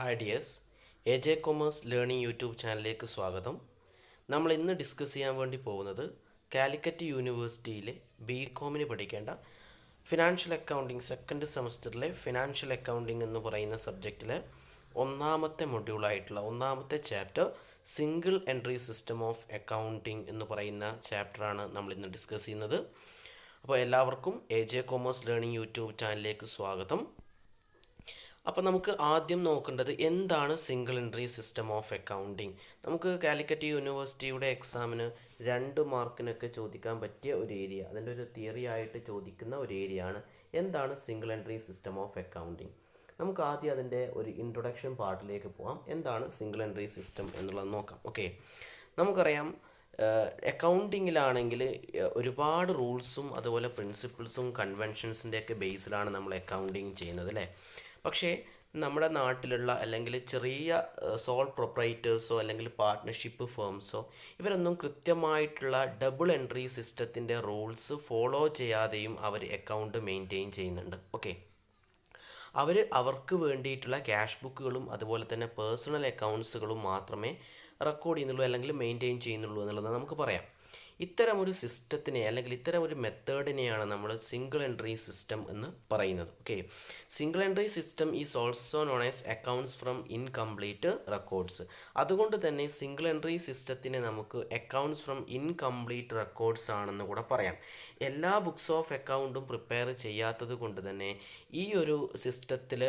Hi dears, A J commerce learning YouTube ചാനലിലേക്ക് സ്വാഗതം. നമ്മൾ ഇന്ന് ഡിസ്കസ് ചെയ്യാൻ വേണ്ടി പോകുന്നത് കാലിക്കറ്റ് യൂണിവേഴ്സിറ്റിയിലെ ബികോമിന് പഠിക്കേണ്ട ഫിനാൻഷ്യൽ അക്കൗണ്ടിങ് സെക്കൻഡ് സെമസ്റ്ററിലെ ഫിനാൻഷ്യൽ അക്കൗണ്ടിങ് എന്ന് പറയുന്ന സബ്ജക്റ്റിലെ ഒന്നാമത്തെ മൊഡ്യൂളായിട്ടുള്ള ഒന്നാമത്തെ chapter single entry system of accounting എന്ന് പറയുന്ന ചാപ്റ്ററാണ് നമ്മൾ ഇന്ന് ഡിസ്കസ് ചെയ്യുന്നത്. അപ്പോൾ എല്ലാവർക്കും A J commerce learning YouTube ചാനലിലേക്ക് സ്വാഗതം. അപ്പോൾ നമുക്ക് ആദ്യം നോക്കേണ്ടത് എന്താണ് single entry system of accounting. നമുക്ക് കാലിക്കറ്റ് യൂണിവേഴ്സിറ്റിയുടെ എക്സാമിന് 2 മാർക്കിനൊക്കെ ചോദിക്കാൻ പറ്റിയ ഒരു ഏരിയ, അതിൻ്റെ ഒരു തിയറി ആയിട്ട് ചോദിക്കുന്ന ഒരു ഏരിയ ആണ് എന്താണ് single entry system of accounting. നമുക്ക് ആദ്യം അതിൻ്റെ ഒരു ഇൻട്രൊഡക്ഷൻ പാർട്ടിലേക്ക് പോകാം. എന്താണ് സിംഗിൾ എൻട്രി സിസ്റ്റം എന്നുള്ളത് നോക്കാം. ഓക്കെ, നമുക്കറിയാം അക്കൗണ്ടിങ്ങിലാണെങ്കിൽ ഒരുപാട് റൂൾസും അതുപോലെ പ്രിൻസിപ്പിൾസും കൺവെൻഷൻസിൻ്റെയൊക്കെ ബേസിലാണ് നമ്മൾ അക്കൗണ്ടിങ് ചെയ്യുന്നത് അല്ലേ. പക്ഷേ നമ്മുടെ നാട്ടിലുള്ള അല്ലെങ്കിൽ ചെറിയ സോൾ പ്രൊപ്പറേറ്റേഴ്സോ അല്ലെങ്കിൽ പാർട്ട്ണർഷിപ്പ് ഫേംസോ ഇവരൊന്നും കൃത്യമായിട്ടുള്ള ഡബിൾ എൻട്രി സിസ്റ്റത്തിൻ്റെ റൂൾസ് ഫോളോ ചെയ്യാതെയും അവർ അക്കൗണ്ട് മെയിൻറ്റെയിൻ ചെയ്യുന്നുണ്ട്. ഓക്കെ, അവർക്ക് വേണ്ടിയിട്ടുള്ള ക്യാഷ് ബുക്കുകളും അതുപോലെ തന്നെ പേഴ്സണൽ അക്കൗണ്ട്സുകളും മാത്രമേ റെക്കോർഡ് ചെയ്യുന്നുള്ളൂ അല്ലെങ്കിൽ മെയിൻറ്റെയിൻ ചെയ്യുന്നുള്ളൂ എന്നുള്ളത് നമുക്ക് പറയാം. ഇത്തരം ഒരു സിസ്റ്റത്തിനെ അല്ലെങ്കിൽ ഇത്തരം ഒരു മെത്തേഡിനെയാണ് നമ്മൾ സിംഗിൾ എൻട്രി സിസ്റ്റം എന്ന് പറയുന്നത്. Okay, single entry system is also known as accounts from incomplete records. അതുകൊണ്ട് തന്നെ സിംഗിൾ എൻട്രി സിസ്റ്റത്തിനെ നമുക്ക് അക്കൗണ്ട്സ് ഫ്രം ഇൻകംപ്ലീറ്റ് റെക്കോർഡ്സ് ആണെന്ന് കൂടെ പറയാം. എല്ലാ ബുക്സ് ഓഫ് അക്കൗണ്ടും പ്രിപ്പയർ ചെയ്യാത്തത് കൊണ്ട് തന്നെ ഈ ഒരു സിസ്റ്റത്തിൽ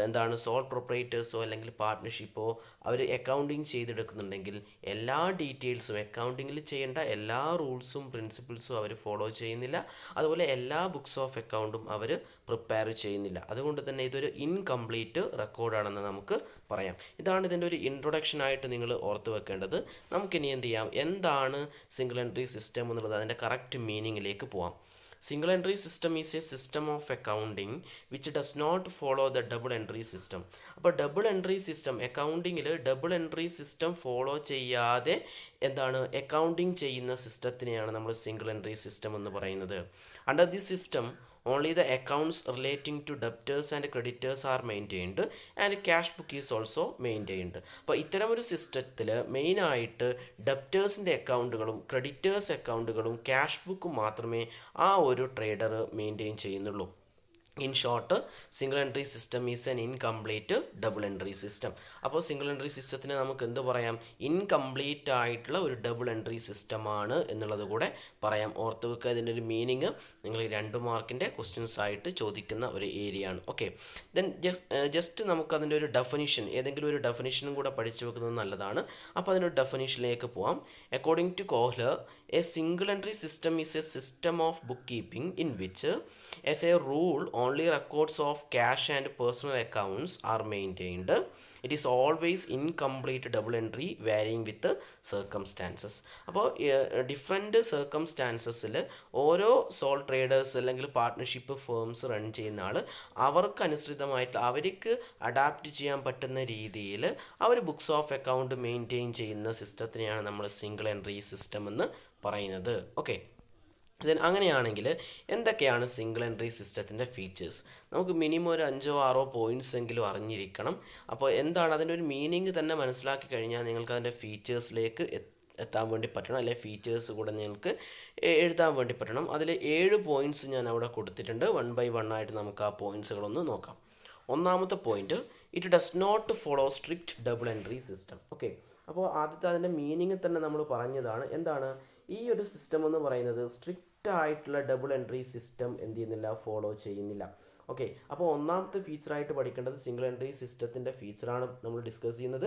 എന്താണ് സോൾ പ്രൊപ്പറേറ്റേഴ്സോ അല്ലെങ്കിൽ പാർട്ട്ണർഷിപ്പോ അവർ അക്കൗണ്ടിങ് ചെയ്തെടുക്കുന്നുണ്ടെങ്കിൽ എല്ലാ ഡീറ്റെയിൽസും അക്കൗണ്ടിങ്ങിൽ ചെയ്യേണ്ട എല്ലാ റൂൾസും പ്രിൻസിപ്പിൾസും അവർ ഫോളോ ചെയ്യുന്നില്ല. അതുപോലെ എല്ലാ ബുക്സ് ഓഫ് അക്കൗണ്ടും അവർ പ്രിപ്പയർ ചെയ്യുന്നില്ല. അതുകൊണ്ട് തന്നെ ഇതൊരു ഇൻകംപ്ലീറ്റ് റെക്കോർഡാണെന്ന് നമുക്ക് പറയാം. ഇതാണ് ഇതിൻ്റെ ഒരു ഇൻട്രൊഡക്ഷൻ ആയിട്ട് നിങ്ങൾ ഓർത്ത് വെക്കേണ്ടത്. നമുക്കിനി എന്ത് ചെയ്യാം, എന്താണ് സിംഗിൾ എൻട്രി സിസ്റ്റം എന്നുള്ളത് അതിൻ്റെ കറക്റ്റ് മീനിങ്ങിലേക്ക് പോവാം. Single entry system is a system of accounting which does not follow the double entry system. അപ്പോൾ ഡബിൾ എൻട്രി സിസ്റ്റം അക്കൗണ്ടിങ്ങിൽ ഡബിൾ എൻട്രി സിസ്റ്റം ഫോളോ ചെയ്യാതെ എന്താണ് അക്കൗണ്ടിങ് ചെയ്യുന്ന സിസ്റ്റത്തിനെയാണ് നമ്മൾ സിംഗിൾ എൻട്രി സിസ്റ്റം എന്ന് പറയുന്നത്. Under this system only the accounts relating to debtors and creditors are maintained and cash book is also maintained. അപ്പോൾ ഇത്തരം ഒരു സിസ്റ്റത്തിൽ മെയിനായിട്ട് ഡെപ്റ്റേഴ്സിൻ്റെ അക്കൗണ്ടുകളും ക്രെഡിറ്റേഴ്സ് അക്കൗണ്ടുകളും ക്യാഷ് ബുക്കും മാത്രമേ ആ ഒരു ട്രേഡർ മെയിൻറ്റെയിൻ ചെയ്യുന്നുള്ളൂ. In short, single entry system is an incomplete double entry system. അപ്പോൾ സിംഗിൾ എൻട്രി സിസ്റ്റത്തിന് നമുക്ക് എന്ത് പറയാം, ഇൻകംപ്ലീറ്റ് ആയിട്ടുള്ള ഒരു ഡബിൾ എൻട്രി സിസ്റ്റമാണ് എന്നുള്ളത് കൂടെ പറയാം. ഓർത്ത് വെക്കുക, ഇതിൻ്റെ ഒരു മീനിങ് നിങ്ങൾ 2 മാർക്കിൻ്റെ ക്വസ്റ്റ്യൻസ് ആയിട്ട് ചോദിക്കുന്ന ഒരു ഏരിയ ആണ്. ഓക്കെ, ദെൻ ജസ്റ്റ് നമുക്കതിൻ്റെ ഒരു ഡെഫിനിഷൻ, ഏതെങ്കിലും ഒരു ഡെഫിനിഷനും കൂടെ പഠിച്ചു വെക്കുന്നത് നല്ലതാണ്. അപ്പോൾ അതിനൊരു ഡെഫിനിഷനിലേക്ക് പോവാം. According to Kohler, a single entry system is a system of book keeping in which as a rule only records of cash and personal accounts are maintained. It is always incomplete double entry varying with circumstances. അപ്പോൾ different സർക്കംസ്റ്റാൻസസിൽ ഓരോ sole traders അല്ലെങ്കിൽ partnership firms run ചെയ്യുന്ന ആൾ അവർക്കനുസൃതമായിട്ട് അവർക്ക് adapt ചെയ്യാൻ പറ്റുന്ന രീതിയിൽ അവർ ബുക്സ് ഓഫ് അക്കൗണ്ട് മെയിൻറ്റെയിൻ ചെയ്യുന്ന സിസ്റ്റത്തിനെയാണ് നമ്മൾ സിംഗിൾ എൻട്രി സിസ്റ്റം എന്ന് പറയുന്നത്. ഓക്കെ, ദെൻ അങ്ങനെയാണെങ്കിൽ എന്തൊക്കെയാണ് സിംഗിൾ എൻട്രി സിസ്റ്റത്തിൻ്റെ ഫീച്ചേഴ്സ്? നമുക്ക് മിനിമം ഒരു 5-6 പോയിൻറ്റ്സ് എങ്കിലും അറിഞ്ഞിരിക്കണം. അപ്പോൾ എന്താണ് അതിൻ്റെ ഒരു മീനിങ് തന്നെ മനസ്സിലാക്കി കഴിഞ്ഞാൽ നിങ്ങൾക്ക് അതിൻ്റെ ഫീച്ചേഴ്സിലേക്ക് എത്താൻ വേണ്ടി പറ്റണം, അല്ലെങ്കിൽ ഫീച്ചേഴ്സ് കൂടെ നിങ്ങൾക്ക് എഴുതാൻ വേണ്ടി പറ്റണം. അതിൽ 7 പോയിൻറ്റ്സ് ഞാൻ അവിടെ കൊടുത്തിട്ടുണ്ട്. 1 by 1 ആയിട്ട് നമുക്ക് ആ പോയിൻറ്റ്സുകളൊന്ന് നോക്കാം. ഒന്നാമത്തെ point, it does not follow strict double entry system. Okay, അപ്പോൾ ആദ്യത്തെ അതിൻ്റെ മീനിങ് തന്നെ നമ്മൾ പറഞ്ഞതാണ്. എന്താണ് ഈ ഒരു സിസ്റ്റം എന്ന് പറയുന്നത്, സ്ട്രിക്റ്റ് ആയിട്ടുള്ള ഡബിൾ എൻട്രി സിസ്റ്റം എന്ത് ചെയ്യുന്നില്ല, ഫോളോ ചെയ്യുന്നില്ല. ഓക്കെ, അപ്പോൾ ഒന്നാമത്തെ ഫീച്ചറായിട്ട് പഠിക്കേണ്ടത് സിംഗിൾ എൻട്രി സിസ്റ്റത്തിൻ്റെ ഫീച്ചറാണ് നമ്മൾ ഡിസ്കസ് ചെയ്യുന്നത്.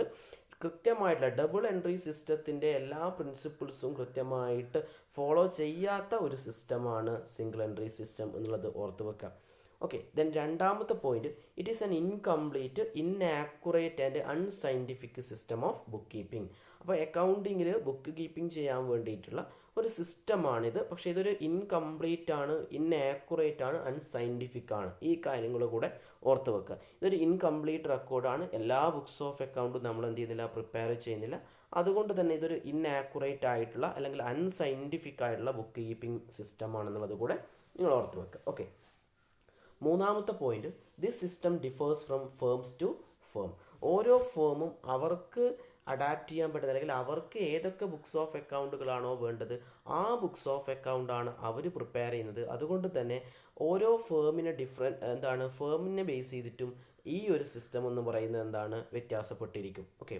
കൃത്യമായിട്ടുള്ള ഡബിൾ എൻട്രി സിസ്റ്റത്തിൻ്റെ എല്ലാ പ്രിൻസിപ്പിൾസും കൃത്യമായിട്ട് ഫോളോ ചെയ്യാത്ത ഒരു സിസ്റ്റമാണ് സിംഗിൾ എൻട്രി സിസ്റ്റം എന്നുള്ളത് ഓർത്ത് വെക്കുക. ഓക്കെ, ദെൻ രണ്ടാമത്തെ point, it is an incomplete, inaccurate and unscientific system of book keeping. അപ്പോൾ അക്കൗണ്ടിങ്ങിൽ ബുക്ക് കീപ്പിംഗ് ചെയ്യാൻ വേണ്ടിയിട്ടുള്ള ഒരു സിസ്റ്റമാണിത്. പക്ഷേ ഇതൊരു ഇൻകംപ്ലീറ്റ് ആണ്, ഇൻആക്യുറേറ്റ് ആണ്, അൺസയൻറ്റിഫിക് ആണ്. ഈ കാര്യങ്ങൾ കൂടെ ഓർത്ത് വെക്കുക. ഇതൊരു ഇൻകംപ്ലീറ്റ് റെക്കോർഡാണ്. എല്ലാ ബുക്സ് ഓഫ് അക്കൗണ്ടും നമ്മൾ എന്ത് ചെയ്യുന്നില്ല, പ്രിപ്പയർ ചെയ്യുന്നില്ല. അതുകൊണ്ട് തന്നെ ഇതൊരു ഇൻആക്യുറേറ്റ് ആയിട്ടുള്ള അല്ലെങ്കിൽ അൺസയൻറ്റിഫിക് ആയിട്ടുള്ള ബുക്ക് കീപ്പിംഗ് സിസ്റ്റം ആണെന്നുള്ളത് കൂടെ നിങ്ങൾ ഓർത്ത് വെക്കുക. ഓക്കെ, മൂന്നാമത്തെ point, this system differs from firms to firm. ഓരോ ഫേമും അവർക്ക് അഡാപ്റ്റ് ചെയ്യാൻ പറ്റുന്ന അല്ലെങ്കിൽ അവർക്ക് ഏതൊക്കെ ബുക്സ് ഓഫ് അക്കൗണ്ടുകളാണോ വേണ്ടത് ആ ബുക്സ് ഓഫ് അക്കൗണ്ടാണ് അവർ പ്രിപ്പയർ ചെയ്യുന്നത്. അതുകൊണ്ട് തന്നെ ഓരോ ഫേമിനെ ഫേമിനെ ബേസ് ചെയ്തിട്ടും ഈ ഒരു സിസ്റ്റം എന്ന് പറയുന്നത് വ്യത്യാസപ്പെട്ടിരിക്കും. ഓക്കെ.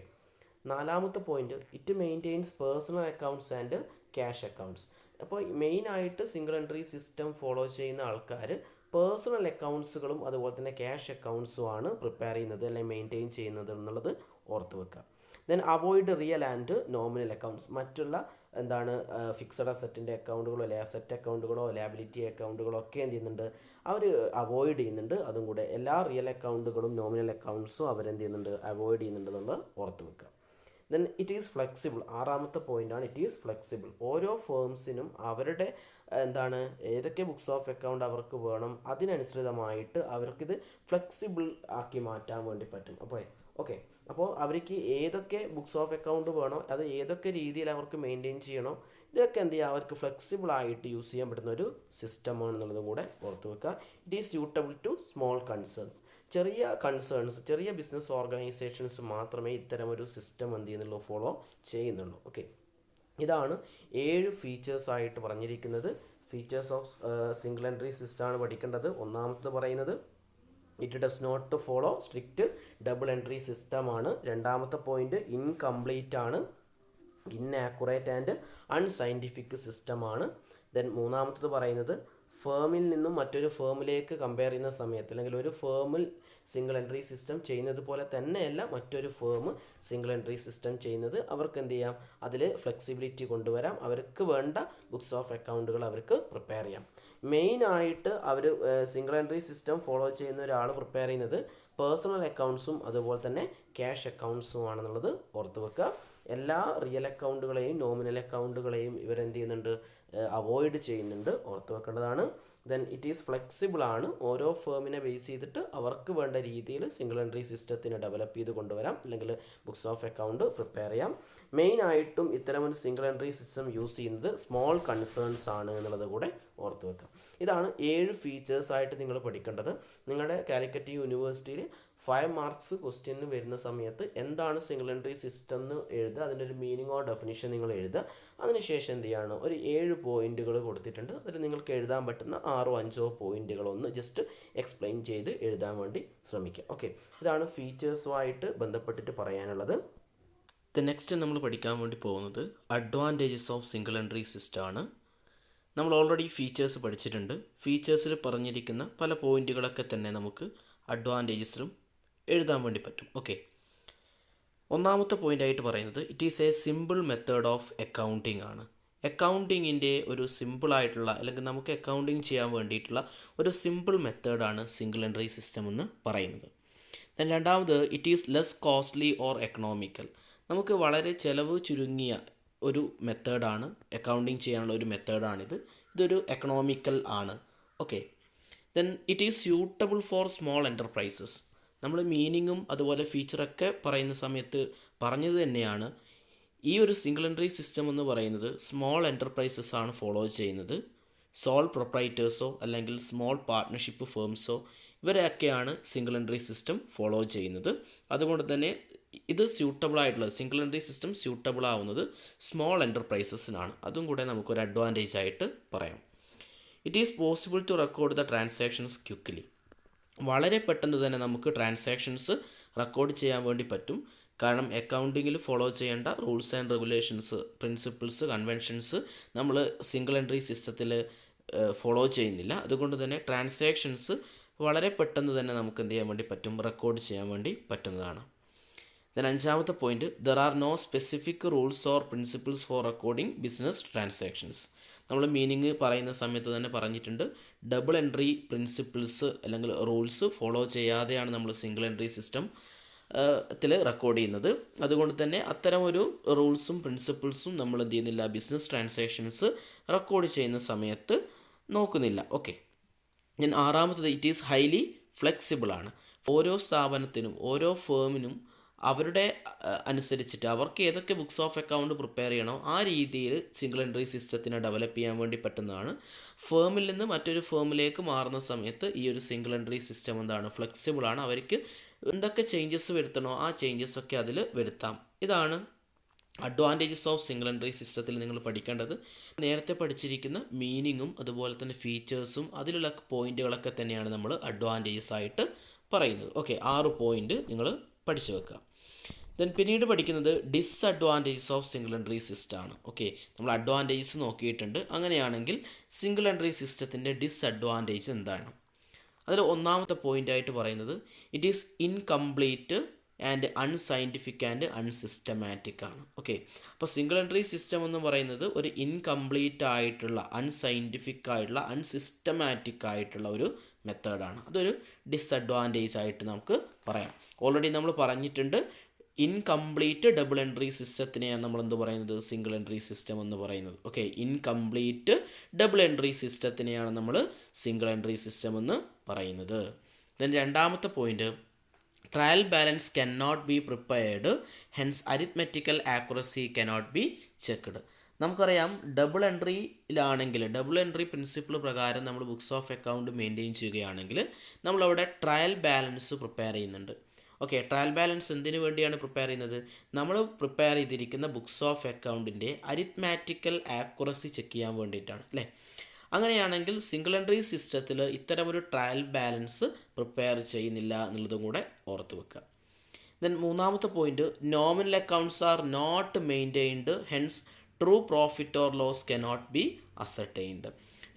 നാലാമത്തെ point, it maintains personal accounts and cash accounts. അപ്പോൾ മെയിനായിട്ട് സിംഗിൾ എൻട്രി സിസ്റ്റം ഫോളോ ചെയ്യുന്ന ആൾക്കാർ പേഴ്സണൽ അക്കൗണ്ട്സുകളും അതുപോലെ തന്നെ ക്യാഷ് അക്കൗണ്ട്സുമാണ് പ്രിപ്പയർ ചെയ്യുന്നത് അല്ലെങ്കിൽ മെയിൻറ്റെയിൻ ചെയ്യുന്നത് എന്നുള്ളത് ഓർത്ത് വെക്കുക. Then avoid real and nominal accounts. മറ്റുള്ള ഫിക്സഡ് അസറ്റിൻ്റെ അക്കൗണ്ടുകളോ അല്ലെങ്കിൽ അസറ്റ് അക്കൗണ്ടുകളോ ലാബിലിറ്റി അക്കൗണ്ടുകളോ ഒക്കെ എന്ത് ചെയ്യുന്നുണ്ട്, അവർ അവോയ്ഡ് ചെയ്യുന്നുണ്ട്. അതും കൂടെ എല്ലാ റിയൽ അക്കൗണ്ടുകളും നോമിനൽ അക്കൗണ്ട്സും അവരെന്ത് ചെയ്യുന്നുണ്ട്, അവോയ്ഡ് ചെയ്യുന്നുണ്ട് എന്നുള്ളത് ഓർത്ത് വെക്കുക. Then it is flexible. ആറാമത്തെ പോയിൻ്റാണ് ഇറ്റ് ഈസ് ഫ്ലെക്സിബിൾ. ഓരോ ഫേംസിനും അവരുടെ ഏതൊക്കെ ബുക്സ് ഓഫ് അക്കൗണ്ട് അവർക്ക് വേണം അതിനനുസൃതമായിട്ട് അവർക്കിത് ഫ്ലെക്സിബിൾ ആക്കി മാറ്റാൻ വേണ്ടി പറ്റും. അപ്പോൾ അവർക്ക് ഏതൊക്കെ ബുക്സ് ഓഫ് അക്കൗണ്ട് വേണോ അത് ഏതൊക്കെ രീതിയിൽ അവർക്ക് മെയിൻറ്റെയിൻ ചെയ്യണോ ഇതൊക്കെ എന്ത് ചെയ്യുക അവർക്ക് ഫ്ലെക്സിബിൾ ആയിട്ട് യൂസ് ചെയ്യാൻ പറ്റുന്ന ഒരു സിസ്റ്റമാണെന്നുള്ളതും കൂടെ ഓർത്ത് വെക്കുക. It is suitable to small concerns. ചെറിയ ബിസിനസ് ഓർഗനൈസേഷൻസ് മാത്രമേ ഇത്തരമൊരു സിസ്റ്റം എന്ത് ചെയ്യുന്നുള്ളൂ, ഫോളോ ചെയ്യുന്നുള്ളൂ. ഓക്കെ. ഇതാണ് 7 ഫീച്ചേഴ്സായിട്ട് പറഞ്ഞിരിക്കുന്നത്. ഫീച്ചേഴ്സ് ഓഫ് സിംഗിൾ എൻട്രി സിസ്റ്റമാണ് പഠിക്കേണ്ടത്. ഒന്നാമത്തെ പറയുന്നത് it does not follow strict double entry സിസ്റ്റമാണ്. രണ്ടാമത്തെ പോയിന്റ് ഇൻകംപ്ലീറ്റ് ആണ്, ഇൻആക്യുറേറ്റ് ആൻഡ് അൺസയൻറ്റിഫിക് സിസ്റ്റമാണ്. ദെൻ മൂന്നാമത്തത് പറയുന്നത് ഫേമിൽ നിന്നും മറ്റൊരു ഫേമിലേക്ക് കമ്പയർ ചെയ്യുന്ന സമയത്ത് അല്ലെങ്കിൽ ഒരു ഫേമിൽ സിംഗിൾ എൻട്രി സിസ്റ്റം ചെയ്യുന്നത് പോലെ തന്നെയല്ല മറ്റൊരു ഫേം സിംഗിൾ എൻട്രി സിസ്റ്റം ചെയ്യുന്നത്. അവർക്ക് എന്ത് ചെയ്യാം, അതിൽ ഫ്ലെക്സിബിലിറ്റി കൊണ്ടുവരാം. അവർക്ക് വേണ്ട ബുക്സ് ഓഫ് അക്കൗണ്ടുകൾ അവർക്ക് പ്രിപ്പയർ ചെയ്യാം. മെയിനായിട്ട് അവർ സിംഗിൾ എൻട്രി സിസ്റ്റം ഫോളോ ചെയ്യുന്ന ഒരാൾ പ്രിപ്പയർ ചെയ്യുന്നത് പേഴ്സണൽ അക്കൗണ്ട്സും അതുപോലെ തന്നെ ക്യാഷ് അക്കൗണ്ട്സും ആണെന്നുള്ളത് ഓർത്ത് വെക്കുക. എല്ലാ റിയൽ അക്കൗണ്ടുകളെയും നോമിനൽ അക്കൗണ്ടുകളെയും ഇവരെന്ത് ചെയ്യുന്നുണ്ട്, അവോയ്ഡ് ചെയ്യുന്നുണ്ട്, ഓർത്ത് വെക്കേണ്ടതാണ്. ദെൻ ഇറ്റ് ഈസ് ഫ്ലെക്സിബിൾ ആണ്. ഓരോ ഫേമിനെ ബേസ് ചെയ്തിട്ട് അവർക്ക് വേണ്ട രീതിയിൽ സിംഗിൾ എൻട്രി സിസ്റ്റത്തിന് ഡെവലപ്പ് ചെയ്ത് കൊണ്ടുവരാം അല്ലെങ്കിൽ ബുക്സ് ഓഫ് അക്കൗണ്ട് പ്രിപ്പയർ ചെയ്യാം. മെയിനായിട്ടും ഇത്തരമൊരു സിംഗിൾ എൻട്രി സിസ്റ്റം യൂസ് ചെയ്യുന്നത് സ്മോൾ കൺസേൺസ് ആണ് എന്നുള്ളത് കൂടെ ഓർത്ത് വെക്കാം. ഇതാണ് 7 ഫീച്ചേഴ്സായിട്ട് നിങ്ങൾ പഠിക്കേണ്ടത്. നിങ്ങളുടെ കാലിക്കറ്റ് യൂണിവേഴ്സിറ്റിയിൽ 5 മാർക്സ് ക്വസ്റ്റ്യന് വരുന്ന സമയത്ത് എന്താണ് സിംഗിൾ എൻട്രി സിസ്റ്റം എന്ന് എഴുതുക, അതിൻ്റെ ഒരു മീനിങ് ഓർ ഡെഫിനിഷൻ നിങ്ങൾ എഴുതുക. അതിനുശേഷം എന്ത് ചെയ്യാണ്, ഒരു 7 പോയിന്റുകൾ കൊടുത്തിട്ടുണ്ട്. അതിൽ നിങ്ങൾക്ക് എഴുതാൻ പറ്റുന്ന 6 5 പോയിന്റുകളൊന്ന് ജസ്റ്റ് എക്സ്പ്ലെയിൻ ചെയ്ത് എഴുതാൻ വേണ്ടി ശ്രമിക്കുക. ഓക്കെ. ഇതാണ് ഫീച്ചേഴ്സുമായിട്ട് ബന്ധപ്പെട്ടിട്ട് പറയാനുള്ളത്. നെക്സ്റ്റ് നമ്മൾ പഠിക്കാൻ വേണ്ടി പോകുന്നത് advantages of single entry system ആണ്. നമ്മൾ ഓൾറെഡി ഫീച്ചേഴ്സ് പഠിച്ചിട്ടുണ്ട്. ഫീച്ചേഴ്സിൽ പറഞ്ഞിരിക്കുന്ന പല പോയിന്റുകളൊക്കെ തന്നെ നമുക്ക് അഡ്വാൻറ്റേജസിലും എഴുതാൻ വേണ്ടി പറ്റും. ഓക്കെ. ഒന്നാമത്തെ പോയിൻ്റായിട്ട് പറയുന്നത് it is A simple method of accounting ആണ്. അക്കൗണ്ടിങ്ങിൻ്റെ ഒരു സിമ്പിളായിട്ടുള്ള അല്ലെങ്കിൽ നമുക്ക് അക്കൗണ്ടിങ് ചെയ്യാൻ വേണ്ടിയിട്ടുള്ള ഒരു സിമ്പിൾ മെത്തേഡാണ് സിംഗിൾ എൻട്രി സിസ്റ്റം എന്ന് പറയുന്നത്. രണ്ടാമത് it is less costly or economical. നമുക്ക് വളരെ ചിലവ് ചുരുങ്ങിയ ഒരു മെത്തേഡാണ്, അക്കൗണ്ടിങ് ചെയ്യാനുള്ള ഒരു മെത്തേഡാണിത്. ഇതൊരു എക്കണോമിക്കൽ ആണ്. Okay. Then it is suitable for small enterprises. നമ്മൾ മീനിങ്ങും അതുപോലെ ഫീച്ചറൊക്കെ പറയുന്ന സമയത്ത് പറഞ്ഞത് തന്നെയാണ്. ഈ ഒരു സിംഗിൾ എൻട്രി സിസ്റ്റം എന്ന് പറയുന്നത് സ്മോൾ എൻ്റർപ്രൈസസ് ആണ് ഫോളോ ചെയ്യുന്നത്. സോൾ പ്രൊപ്രൈറ്റേഴ്സോ അല്ലെങ്കിൽ സ്മോൾ പാർട്ട്ണർഷിപ്പ് ഫേംസോ ഇവരൊക്കെയാണ് സിംഗിൾ എൻട്രി സിസ്റ്റം ഫോളോ ചെയ്യുന്നത്. അതുകൊണ്ട് തന്നെ ഇത് സ്യൂട്ടബിൾ ആയിട്ടുള്ളത് സിംഗിൾ എൻട്രി സിസ്റ്റം സ്യൂട്ടബിൾ ആവുന്നത് സ്മോൾ എൻ്റർപ്രൈസസിനാണ്. അതും കൂടെ നമുക്കൊരു അഡ്വാൻറ്റേജ് ആയിട്ട് പറയാം. It is possible to record the transactions quickly. വളരെ പെട്ടെന്ന് തന്നെ നമുക്ക് ട്രാൻസാക്ഷൻസ് റെക്കോർഡ് ചെയ്യാൻ വേണ്ടി പറ്റും. കാരണം അക്കൗണ്ടിങ്ങിൽ ഫോളോ ചെയ്യേണ്ട rules and regulations, principles, conventions നമ്മൾ സിംഗിൾ എൻട്രി സിസ്റ്റത്തിൽ ഫോളോ ചെയ്യുന്നില്ല. അതുകൊണ്ട് തന്നെ ട്രാൻസാക്ഷൻസ് വളരെ പെട്ടെന്ന് തന്നെ നമുക്ക് എന്ത് ചെയ്യാൻ വേണ്ടി പറ്റും, റെക്കോർഡ് ചെയ്യാൻ വേണ്ടി പറ്റുന്നതാണ്. ദെൻ അഞ്ചാമത്തെ point, there are no specific rules or principles for recording business transactions. നമ്മൾ മീനിങ് പറയുന്ന സമയത്ത് തന്നെ പറഞ്ഞിട്ടുണ്ട്, ഡബിൾ എൻട്രി പ്രിൻസിപ്പിൾസ് അല്ലെങ്കിൽ റൂൾസ് ഫോളോ ചെയ്യാതെയാണ് നമ്മൾ സിംഗിൾ എൻട്രി സിസ്റ്റം ത്തിൽ റെക്കോർഡ് ചെയ്യുന്നത്. അതുകൊണ്ട് തന്നെ അത്തരം ഒരു റൂൾസും പ്രിൻസിപ്പിൾസും നമ്മൾ എന്ത് ചെയ്യുന്നില്ല, ബിസിനസ് ട്രാൻസാക്ഷൻസ് റെക്കോർഡ് ചെയ്യുന്ന സമയത്ത് നോക്കുന്നില്ല. ഓക്കെ. ഞാൻ ആറാമത്തത് ഇറ്റ് ഈസ് ഹൈലി ഫ്ലെക്സിബിൾ ആണ്. ഓരോ സ്ഥാപനത്തിനും ഓരോ ഫേമിനും അവരുടെ അനുസരിച്ചിട്ട് അവർക്ക് ഏതൊക്കെ ബുക്സ് ഓഫ് അക്കൗണ്ട് പ്രിപ്പയർ ചെയ്യണോ ആ രീതിയിൽ സിംഗിൾ എൻട്രി സിസ്റ്റത്തിനെ ഡെവലപ്പ് ചെയ്യാൻ വേണ്ടി പറ്റുന്നതാണ്. ഫേമിൽ നിന്ന് മറ്റൊരു ഫേമിലേക്ക് മാറുന്ന സമയത്ത് ഈ ഒരു സിംഗിൾ എൻട്രി സിസ്റ്റം ഫ്ലെക്സിബിൾ ആണ്. അവർക്ക് എന്തൊക്കെ ചേഞ്ചസ് വരുത്തണോ ആ ചേഞ്ചസ് ഒക്കെ അതിൽ വരുത്താം. ഇതാണ് അഡ്വാൻറ്റേജസ് ഓഫ് സിംഗിൾ എൻട്രി സിസ്റ്റത്തിൽ നിങ്ങൾ പഠിക്കേണ്ടത്. നേരത്തെ പഠിച്ചിരിക്കുന്ന മീനിങ്ങും അതുപോലെ തന്നെ ഫീച്ചേഴ്സും അതിലുള്ള പോയിന്റുകളൊക്കെ തന്നെയാണ് നമ്മൾ അഡ്വാൻറ്റേജസ് ആയിട്ട് പറയുന്നത്. ഓക്കെ, 6 പോയിന്റ് നിങ്ങൾ പഠിച്ചു വെക്കുക. ദെൻ പിന്നീട് പഠിക്കുന്നത് disadvantages of single entry system ആണ്. ഓക്കെ, നമ്മൾ അഡ്വാൻറ്റേജസ് നോക്കിയിട്ടുണ്ട്. അങ്ങനെയാണെങ്കിൽ സിംഗിൾ എൻട്രി സിസ്റ്റത്തിൻ്റെ ഡിസ്അഡ്വാൻറ്റേജ് എന്താണ്? അതിൽ ഒന്നാമത്തെ പോയിൻ്റായിട്ട് പറയുന്നത് it is incomplete and unscientific and unsystematic ആണ്. ഓക്കെ, അപ്പോൾ സിംഗിൾ എൻട്രി സിസ്റ്റം എന്ന് പറയുന്നത് ഒരു ഇൻകംപ്ലീറ്റ് ആയിട്ടുള്ള അൺസയൻറ്റിഫിക് ആയിട്ടുള്ള അൺസിസ്റ്റമാറ്റിക് ആയിട്ടുള്ള ഒരു മെത്തേഡാണ്. അതൊരു ഡിസ്അഡ്വാൻറ്റേജ് ആയിട്ട് നമുക്ക് പറയാം. ഓൾറെഡി നമ്മൾ പറഞ്ഞിട്ടുണ്ട്, ഇൻകംപ്ലീറ്റ് ഡബിൾ എൻട്രി സിസ്റ്റത്തിനെയാണ് നമ്മൾ എന്ത് പറയുന്നത്? സിംഗിൾ എൻട്രി സിസ്റ്റം എന്ന് പറയുന്നത്. ഓക്കെ, ഇൻകംപ്ലീറ്റ് ഡബിൾ എൻട്രി സിസ്റ്റത്തിനെയാണ് നമ്മൾ സിംഗിൾ എൻട്രി സിസ്റ്റം എന്ന് പറയുന്നത്. ദെൻ രണ്ടാമത്തെ point, trial balance can not be prepared, hence arithmetical accuracy cannot be checked. നമുക്കറിയാം, ഡബിൾ എൻട്രിയിലാണെങ്കിൽ ഡബിൾ എൻട്രി പ്രിൻസിപ്പിൾ പ്രകാരം നമ്മൾ ബുക്സ് ഓഫ് അക്കൗണ്ട് മെയിൻറ്റെയിൻ ചെയ്യുകയാണെങ്കിൽ നമ്മളവിടെ ട്രയൽ ബാലൻസ് പ്രിപ്പയർ ചെയ്യുന്നുണ്ട്. ഓക്കെ, ട്രയൽ ബാലൻസ് എന്തിനു വേണ്ടിയാണ് പ്രിപ്പയർ ചെയ്യുന്നത്? നമ്മൾ പ്രിപ്പയർ ചെയ്തിരിക്കുന്ന ബുക്സ് ഓഫ് അക്കൗണ്ടിൻ്റെ അരിത്മാറ്റിക്കൽ ആക്യുറസി ചെക്ക് ചെയ്യാൻ വേണ്ടിയിട്ടാണ്, അല്ലേ? അങ്ങനെയാണെങ്കിൽ സിംഗിൾ എൻട്രി സിസ്റ്റത്തിൽ ഇത്തരമൊരു ട്രയൽ ബാലൻസ് പ്രിപ്പയർ ചെയ്യുന്നില്ല എന്നുള്ളതും കൂടെ ഓർത്ത് വെക്കുക. ദെൻ മൂന്നാമത്തെ point, nominal accounts are not maintained, hence true profit or loss cannot be ascertained.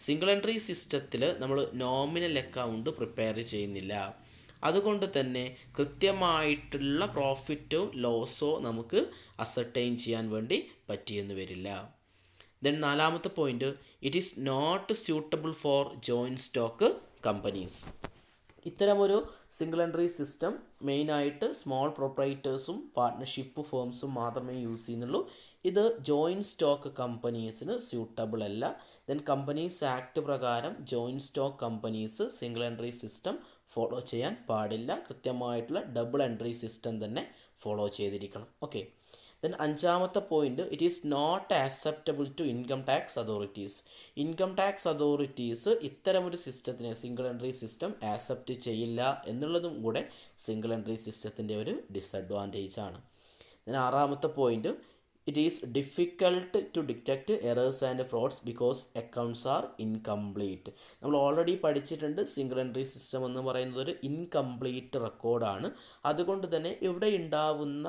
Single entry സിസ്റ്റത്തിൽ നമ്മൾ നോമിനൽ അക്കൗണ്ട് പ്രിപ്പയർ ചെയ്യുന്നില്ല, അതുകൊണ്ട് തന്നെ കൃത്യമായിട്ടുള്ള പ്രോഫിറ്റോ ലോസോ നമുക്ക് അസർട്ടൈൻ ചെയ്യാൻ വേണ്ടി പറ്റിയെന്ന് വരില്ല. ദെൻ നാലാമത്തെ point, it is not suitable for joint stock companies. ഇത്തരമൊരു സിംഗിൾ എൻട്രി സിസ്റ്റം മെയിനായിട്ട് സ്മോൾ പ്രൊപ്പറേറ്റേഴ്സും പാർട്ട്ണർഷിപ്പ് ഫേംസും മാത്രമേ യൂസ് ചെയ്യുന്നുള്ളൂ. ഇത് ജോയിൻറ്റ് സ്റ്റോക്ക് കമ്പനീസിന് സ്യൂട്ടബിൾ അല്ല. ദെൻ കമ്പനീസ് ആക്ട് പ്രകാരം joint stock companies single entry system follow ചെയ്യാൻ പാടില്ല. കൃത്യമായിട്ടുള്ള ഡബിൾ എൻട്രി സിസ്റ്റം തന്നെ ഫോളോ ചെയ്തിരിക്കണം. ഓക്കെ, ദെൻ അഞ്ചാമത്തെ point, it is not acceptable to income tax authorities. Income tax authorities ഇത്തരമൊരു സിസ്റ്റത്തിനെ സിംഗിൾ എൻട്രി സിസ്റ്റം ആക്സെപ്റ്റ് ചെയ്യില്ല എന്നുള്ളതും കൂടെ സിംഗിൾ എൻട്രി സിസ്റ്റത്തിൻ്റെ ഒരു ഡിസഡ്വാൻറ്റേജ് ആണ്. ദെൻ ആറാമത്തെ point, it is difficult to detect errors and frauds because accounts are incomplete. നമ്മൾ ഓൾറെഡി പഠിച്ചിട്ടുണ്ട്, സിംഗിൾ എൻട്രി സിസ്റ്റം എന്ന് പറയുന്നത് ഒരു ഇൻകംപ്ലീറ്റ് റെക്കോർഡാണ്. അതുകൊണ്ട് തന്നെ ഇവിടെ ഉണ്ടാവുന്ന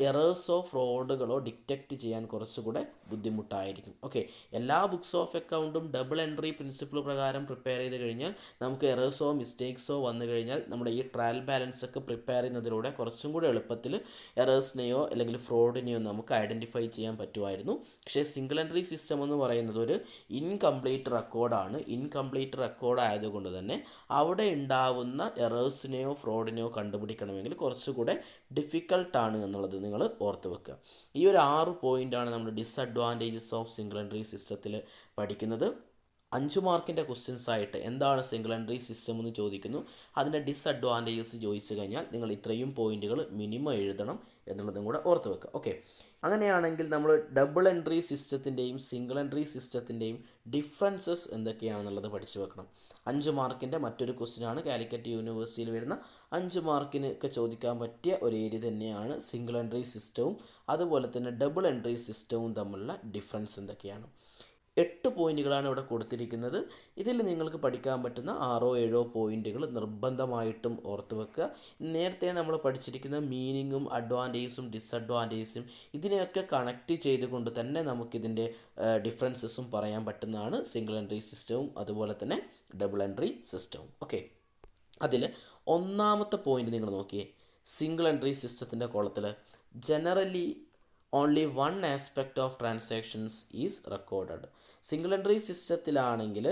എറേഴ്സോ ഫ്രോഡുകളോ ഡിറ്റക്റ്റ് ചെയ്യാൻ കുറച്ചുകൂടെ ബുദ്ധിമുട്ടായിരിക്കും. ഓക്കെ, എല്ലാ ബുക്സ് ഓഫ് അക്കൗണ്ടും ഡബിൾ എൻട്രി പ്രിൻസിപ്പിൾ പ്രകാരം പ്രിപ്പയർ ചെയ്ത് കഴിഞ്ഞാൽ നമുക്ക് എറേഴ്സോ മിസ്റ്റേക്സോ വന്നു കഴിഞ്ഞാൽ നമ്മുടെ ഈ ട്രയൽ ബാലൻസ് ഒക്കെ പ്രിപ്പയർ ചെയ്യുന്നതിലൂടെ കുറച്ചും കൂടി എളുപ്പത്തിൽ എറേഴ്സിനെയോ അല്ലെങ്കിൽ ഫ്രോഡിനെയോ നമുക്ക് ഐഡൻറ്റിഫൈ ചെയ്യാൻ പറ്റുമായിരുന്നു. പക്ഷേ സിംഗിൾ എൻട്രി സിസ്റ്റം എന്ന് പറയുന്നത് ഒരു ഇൻകംപ്ലീറ്റ് റെക്കോർഡാണ്. ഇൻകംപ്ലീറ്റ് റെക്കോർഡ് ആയതുകൊണ്ട് തന്നെ അവിടെ ഉണ്ടാവുന്ന എറേഴ്സിനെയോ ഫ്രോഡിനെയോ കണ്ടുപിടിക്കണമെങ്കിൽ കുറച്ചുകൂടെ ഡിഫിക്കൽട്ടാണ് എന്നുള്ളത് നിങ്ങൾ ഓർത്ത് വെക്കുക. ഈ ഒരു 6 പോയിൻ്റാണ് നമ്മൾ ഡിസഡ്വാൻറ്റേജസ് ഓഫ് സിംഗിൾ എൻട്രി സിസ്റ്റത്തിൽ പഠിക്കുന്നത്. 5 മാർക്കിൻ്റെ ക്വസ്റ്റ്യൻസ് ആയിട്ട് എന്താണ് സിംഗിൾ എൻട്രി സിസ്റ്റം എന്ന് ചോദിക്കുന്നു. അതിൻ്റെ ഡിസഡ്വാൻറ്റേജസ് ചോദിച്ചു കഴിഞ്ഞാൽ നിങ്ങൾ ഇത്രയും പോയിന്റുകൾ മിനിമം എഴുതണം എന്നുള്ളതും കൂടെ ഓർത്ത് വെക്കുക. ഓക്കെ, അങ്ങനെയാണെങ്കിൽ നമ്മൾ ഡബിൾ എൻട്രി സിസ്റ്റത്തിൻ്റെയും സിംഗിൾ എൻട്രി സിസ്റ്റത്തിൻ്റെയും ഡിഫറൻസസ് എന്തൊക്കെയാണെന്നുള്ളത് പഠിച്ചു വെക്കണം. 5 മാർക്കിൻ്റെ മറ്റൊരു ക്വസ്റ്റ്യനാണ്. കാലിക്കറ്റ് യൂണിവേഴ്സിറ്റിയിൽ വരുന്ന 5 മാർക്കിന് ഒക്കെ ചോദിക്കാൻ പറ്റിയ ഒരു ഏരിയ തന്നെയാണ് സിംഗിൾ എൻട്രി സിസ്റ്റവും അതുപോലെ തന്നെ ഡബിൾ എൻട്രി സിസ്റ്റവും തമ്മിലുള്ള ഡിഫറൻസ് എന്തൊക്കെയാണ്. 8 പോയിന്റുകളാണ് ഇവിടെ കൊടുത്തിരിക്കുന്നത്. ഇതിൽ നിങ്ങൾക്ക് പഠിക്കാൻ പറ്റുന്ന 6-7 പോയിന്റുകൾ നിർബന്ധമായിട്ടും ഓർത്ത് വെക്കുക. നേരത്തെ നമ്മൾ പഠിച്ചിരിക്കുന്ന മീനിങ്ങും അഡ്വാൻറ്റേജസും ഡിസഡ്വാൻറ്റേജസും ഇതിനെയൊക്കെ കണക്ട് ചെയ്തുകൊണ്ട് തന്നെ നമുക്കിതിൻ്റെ ഡിഫറൻസസും പറയാൻ പറ്റുന്നതാണ് സിംഗിൾ എൻട്രി സിസ്റ്റവും അതുപോലെ തന്നെ ഡബിൾ എൻട്രി സിസ്റ്റവും. ഓക്കെ, അതിൽ ഒന്നാമത്തെ പോയിന്റ് നിങ്ങൾ നോക്കിയേ, സിംഗിൾ എൻട്രി സിസ്റ്റത്തിൻ്റെ കോളത്തിൽ generally only one aspect of transactions is recorded. Single entry സിസ്റ്റത്തിലാണെങ്കിൽ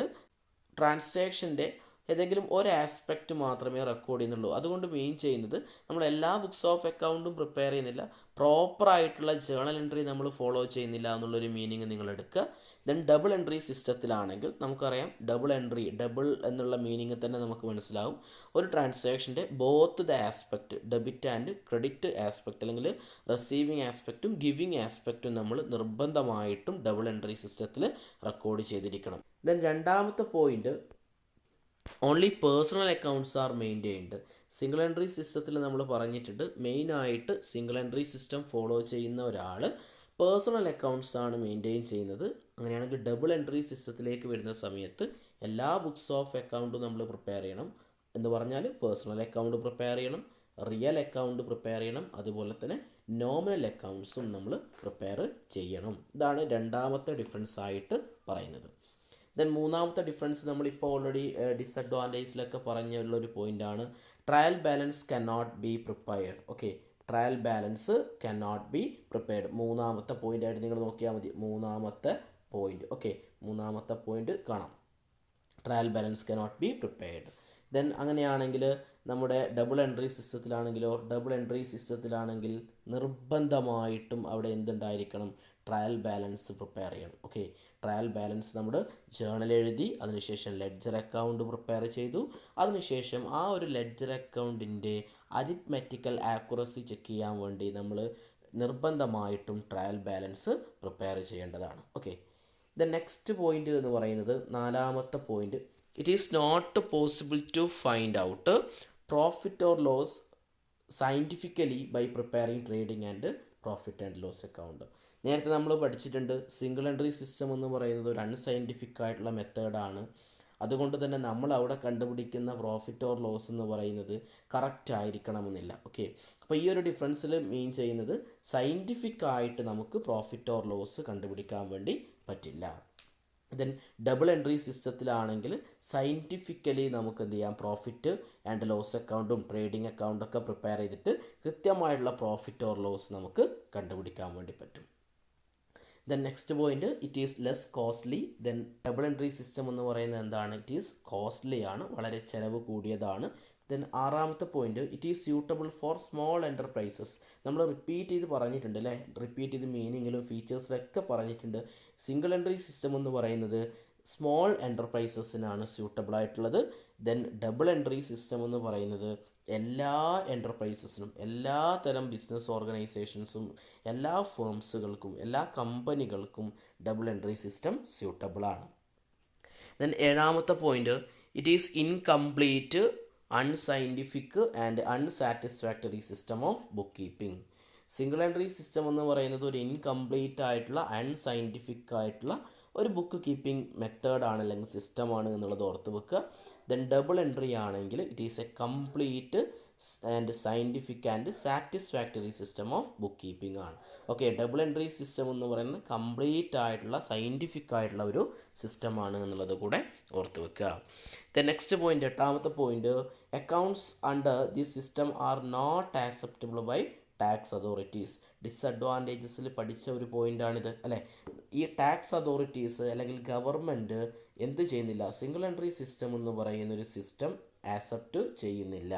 ട്രാൻസാക്ഷൻ്റെ ഏതെങ്കിലും ഒരു ആസ്പെക്റ്റ് മാത്രമേ റെക്കോർഡ് ചെയ്യുന്നുള്ളൂ. അതുകൊണ്ട് മെയിൻ ചെയ്യുന്നത് നമ്മൾ എല്ലാ ബുക്സ് ഓഫ് അക്കൗണ്ടും പ്രിപ്പയർ ചെയ്യുന്നില്ല, പ്രോപ്പറായിട്ടുള്ള ജേണൽ എൻട്രി നമ്മൾ ഫോളോ ചെയ്യുന്നില്ല എന്നുള്ളൊരു മീനിങ് നിങ്ങൾ എടുക്കുക. ദെൻ ഡബിൾ എൻട്രി സിസ്റ്റത്തിലാണെങ്കിൽ നമുക്കറിയാം, ഡബിൾ എന്നുള്ള മീനിങ് തന്നെ നമുക്ക് മനസ്സിലാവും. ഒരു ട്രാൻസാക്ഷൻ്റെ both the aspect, debit and credit aspect അല്ലെങ്കിൽ റിസീവിങ് ആസ്പെക്റ്റും ഗിവിങ് ആസ്പെക്റ്റും നമ്മൾ നിർബന്ധമായിട്ടും ഡബിൾ എൻട്രി സിസ്റ്റത്തിൽ റെക്കോർഡ് ചെയ്തിരിക്കണം. ദെൻ രണ്ടാമത്തെ point, only personal accounts are maintained. Single entry സിസ്റ്റത്തിൽ നമ്മൾ പറഞ്ഞിട്ടുണ്ട്, മെയിനായിട്ട് സിംഗിൾ എൻട്രി സിസ്റ്റം ഫോളോ ചെയ്യുന്ന ഒരാൾ പേഴ്സണൽ അക്കൗണ്ട്സ് ആണ് മെയിൻറ്റെയിൻ ചെയ്യുന്നത്. അങ്ങനെയാണെങ്കിൽ ഡബിൾ എൻട്രി സിസ്റ്റത്തിലേക്ക് വരുന്ന സമയത്ത് എല്ലാ ബുക്സ് ഓഫ് അക്കൗണ്ടും നമ്മൾ പ്രിപ്പയർ ചെയ്യണം. എന്ന് പറഞ്ഞാൽ പേഴ്സണൽ അക്കൗണ്ട് പ്രിപ്പയർ ചെയ്യണം, റിയൽ അക്കൗണ്ട് പ്രിപ്പയർ ചെയ്യണം, അതുപോലെ തന്നെ നോമിനൽ അക്കൗണ്ട്സും നമ്മൾ പ്രിപ്പയർ ചെയ്യണം. ഇതാണ് രണ്ടാമത്തെ ഡിഫറൻസ് ആയിട്ട് പറയുന്നത്. ദെൻ മൂന്നാമത്തെ ഡിഫറൻസ് നമ്മളിപ്പോൾ ഓൾറെഡി ഡിസഡ്വാൻറ്റേജിലൊക്കെ പറഞ്ഞുള്ളൊരു പോയിൻ്റാണ്, trial balance can not be prepared. Okay, trial balance can not be prepared മൂന്നാമത്തെ പോയിൻ്റായിട്ട് നിങ്ങൾ നോക്കിയാൽ മതി. മൂന്നാമത്തെ പോയിൻ്റ്, ഓക്കെ, മൂന്നാമത്തെ പോയിൻ്റ് കാണാം, trial balance can not be prepared. Then അങ്ങനെയാണെങ്കിൽ നമ്മുടെ ഡബിൾ എൻട്രി സിസ്റ്റത്തിലാണെങ്കിൽ നിർബന്ധമായിട്ടും അവിടെ എന്തുണ്ടായിരിക്കണം, ട്രയൽ ബാലൻസ് പ്രിപ്പയർ ചെയ്യണം. ഓക്കെ, ട്രയൽ ബാലൻസ് നമ്മൾ ജേണൽ എഴുതി, അതിനുശേഷം ലെഡ്ജർ അക്കൗണ്ട് പ്രിപ്പയർ ചെയ്തു, അതിനുശേഷം ആ ഒരു ലെഡ്ജർ അക്കൗണ്ടിൻ്റെ അരിത്മെറ്റിക്കൽ ആക്യുറസി ചെക്ക് ചെയ്യാൻ വേണ്ടി നമ്മൾ നിർബന്ധമായിട്ടും ട്രയൽ ബാലൻസ് പ്രിപ്പയർ ചെയ്യേണ്ടതാണ്. ഓക്കെ, ദ നെക്സ്റ്റ് പോയിൻ്റ് എന്ന് പറയുന്നത് നാലാമത്തെ point, it is not possible to find out profit or loss scientifically by preparing trading and profit and loss account. നേരത്തെ നമ്മൾ പഠിച്ചിട്ടുണ്ട്, സിംഗിൾ എൻട്രി സിസ്റ്റം എന്ന് പറയുന്നത് ഒരു അൺസയൻറ്റിഫിക് ആയിട്ടുള്ള മെത്തേഡാണ്. അതുകൊണ്ട് തന്നെ നമ്മൾ അവിടെ കണ്ടുപിടിക്കുന്ന പ്രോഫിറ്റ് ഓർ ലോസ് എന്ന് പറയുന്നത് കറക്റ്റ് ആയിരിക്കണമെന്നില്ല. ഓക്കെ, അപ്പോൾ ഈ ഒരു ഡിഫറൻസിൽ മീൻ ചെയ്യുന്നത് സയൻറ്റിഫിക് ആയിട്ട് നമുക്ക് പ്രോഫിറ്റ് ഓർ ലോസ് കണ്ടുപിടിക്കാൻ വേണ്ടി പറ്റില്ല. ദെൻ ഡബിൾ എൻട്രി സിസ്റ്റത്തിലാണെങ്കിൽ സയൻറ്റിഫിക്കലി നമുക്ക് എന്ത് ചെയ്യാം, പ്രോഫിറ്റ് ആൻഡ് ലോസ് അക്കൗണ്ടും ട്രേഡിംഗ് അക്കൗണ്ടൊക്കെ പ്രിപ്പയർ ചെയ്തിട്ട് കൃത്യമായിട്ടുള്ള പ്രോഫിറ്റ് ഓർ ലോസ് നമുക്ക് കണ്ടുപിടിക്കാൻ വേണ്ടി പറ്റും. Then next point, it is less costly. Then double entry system എന്ന് പറയുന്നത് എന്താണ്, ഇറ്റ് ഈസ് കോസ്റ്റ്ലി ആണ്, വളരെ ചിലവ് കൂടിയതാണ്. ദെൻ ആറാമത്തെ point, it is suitable for small enterprises. നമ്മൾ റിപ്പീറ്റ് ചെയ്ത് പറഞ്ഞിട്ടുണ്ട് അല്ലേ, റിപ്പീറ്റ് ചെയ്ത് മീനിങ്ങിലും ഫീച്ചേഴ്സിലൊക്കെ പറഞ്ഞിട്ടുണ്ട്. സിംഗിൾ എൻട്രി സിസ്റ്റം എന്ന് പറയുന്നത് സ്മോൾ എൻ്റർപ്രൈസസിനാണ് സ്യൂട്ടബിൾ ആയിട്ടുള്ളത്. ദെൻ ഡബിൾ എൻട്രി സിസ്റ്റം എന്ന് പറയുന്നത് എല്ലാ എൻ്റർപ്രൈസസിനും, എല്ലാ തരം ബിസിനസ് ഓർഗനൈസേഷൻസും, എല്ലാ ഫേംസുകൾക്കും, എല്ലാ കമ്പനികൾക്കും ഡബിൾ എൻട്രി സിസ്റ്റം സ്യൂട്ടബിൾ ആണ്. ദെൻ ഏഴാമത്തെ point, it is incomplete, unscientific and unsatisfactory system of book keeping. Single entry system എന്ന് പറയുന്നത് ഒരു ഇൻകംപ്ലീറ്റ് ആയിട്ടുള്ള അൺസയൻറ്റിഫിക് ആയിട്ടുള്ള ഒരു ബുക്ക് കീപ്പിംഗ് മെത്തേഡാണ് അല്ലെങ്കിൽ സിസ്റ്റമാണ് എന്നുള്ളത് ഓർത്ത് വെക്കുക. ദെൻ ഡബിൾ എൻട്രി ആണെങ്കിൽ it is A complete and scientific and satisfactory system of book keeping ആണ്. ഓക്കെ, ഡബിൾ എൻട്രി സിസ്റ്റം എന്ന് പറയുന്നത് കംപ്ലീറ്റ് ആയിട്ടുള്ള സയൻറ്റിഫിക് ആയിട്ടുള്ള ഒരു സിസ്റ്റമാണ് എന്നുള്ളത് കൂടെ ഓർത്ത് വെക്കുക. ദ നെക്സ്റ്റ് പോയിന്റ്, എട്ടാമത്തെ point, accounts under the system are not acceptable by tax authorities. ഡിസഡ്വാൻറ്റേജസിൽ പഠിച്ച ഒരു പോയിൻ്റാണിത് അല്ലേ. ഈ ടാക്സ് അതോറിറ്റീസ് അല്ലെങ്കിൽ ഗവൺമെൻറ് എന്ത് ചെയ്യുന്നില്ല, സിംഗിൾ എൻട്രി സിസ്റ്റം എന്ന് പറയുന്നൊരു സിസ്റ്റം ആക്സെപ്റ്റ് ചെയ്യുന്നില്ല.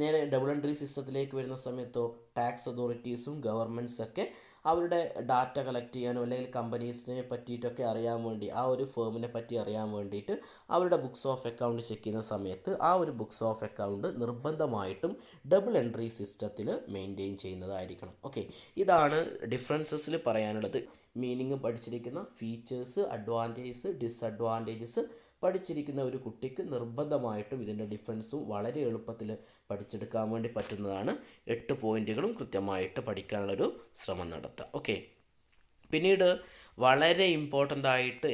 നേരെ ഡബിൾ എൻട്രി സിസ്റ്റത്തിലേക്ക് വരുന്ന സമയത്തോ ടാക്സ് അതോറിറ്റീസും ഗവൺമെൻറ്റ്സൊക്കെ അവരുടെ ഡാറ്റ കളക്ട് ചെയ്യാനോ അല്ലെങ്കിൽ കമ്പനീസിനെ പറ്റിയിട്ടൊക്കെ അറിയാൻ വേണ്ടി, ആ ഒരു ഫേമിനെ പറ്റി അറിയാൻ വേണ്ടിയിട്ട് അവരുടെ ബുക്സ് ഓഫ് അക്കൗണ്ട് ചെക്ക് ചെയ്യുന്ന സമയത്ത് ആ ഒരു ബുക്സ് ഓഫ് അക്കൗണ്ട് നിർബന്ധമായിട്ടും ഡബിൾ എൻട്രി സിസ്റ്റത്തിൽ മെയിൻറ്റെയിൻ ചെയ്യുന്നതായിരിക്കണം. ഓക്കെ, ഇതാണ് ഡിഫറൻസസിൽ പറയാനുള്ളത്. മീനിങ് പഠിച്ചിരിക്കുന്ന, ഫീച്ചേഴ്സ്, അഡ്വാൻറ്റേജസ്, ഡിസഡ്വാൻറ്റേജസ് പഠിച്ചിരിക്കുന്ന ഒരു കുട്ടിക്ക് നിർബന്ധമായിട്ടും ഇതിൻ്റെ ഡിഫറൻസും വളരെ എളുപ്പത്തിൽ പഠിച്ചെടുക്കാൻ വേണ്ടി പറ്റുന്നതാണ്. 8 പോയിൻറ്റുകളും കൃത്യമായിട്ട് പഠിക്കാനുള്ളൊരു ശ്രമം നടത്തുക. ഓക്കെ, പിന്നീട് വളരെ ഇമ്പോർട്ടൻ്റ് ആയിട്ട്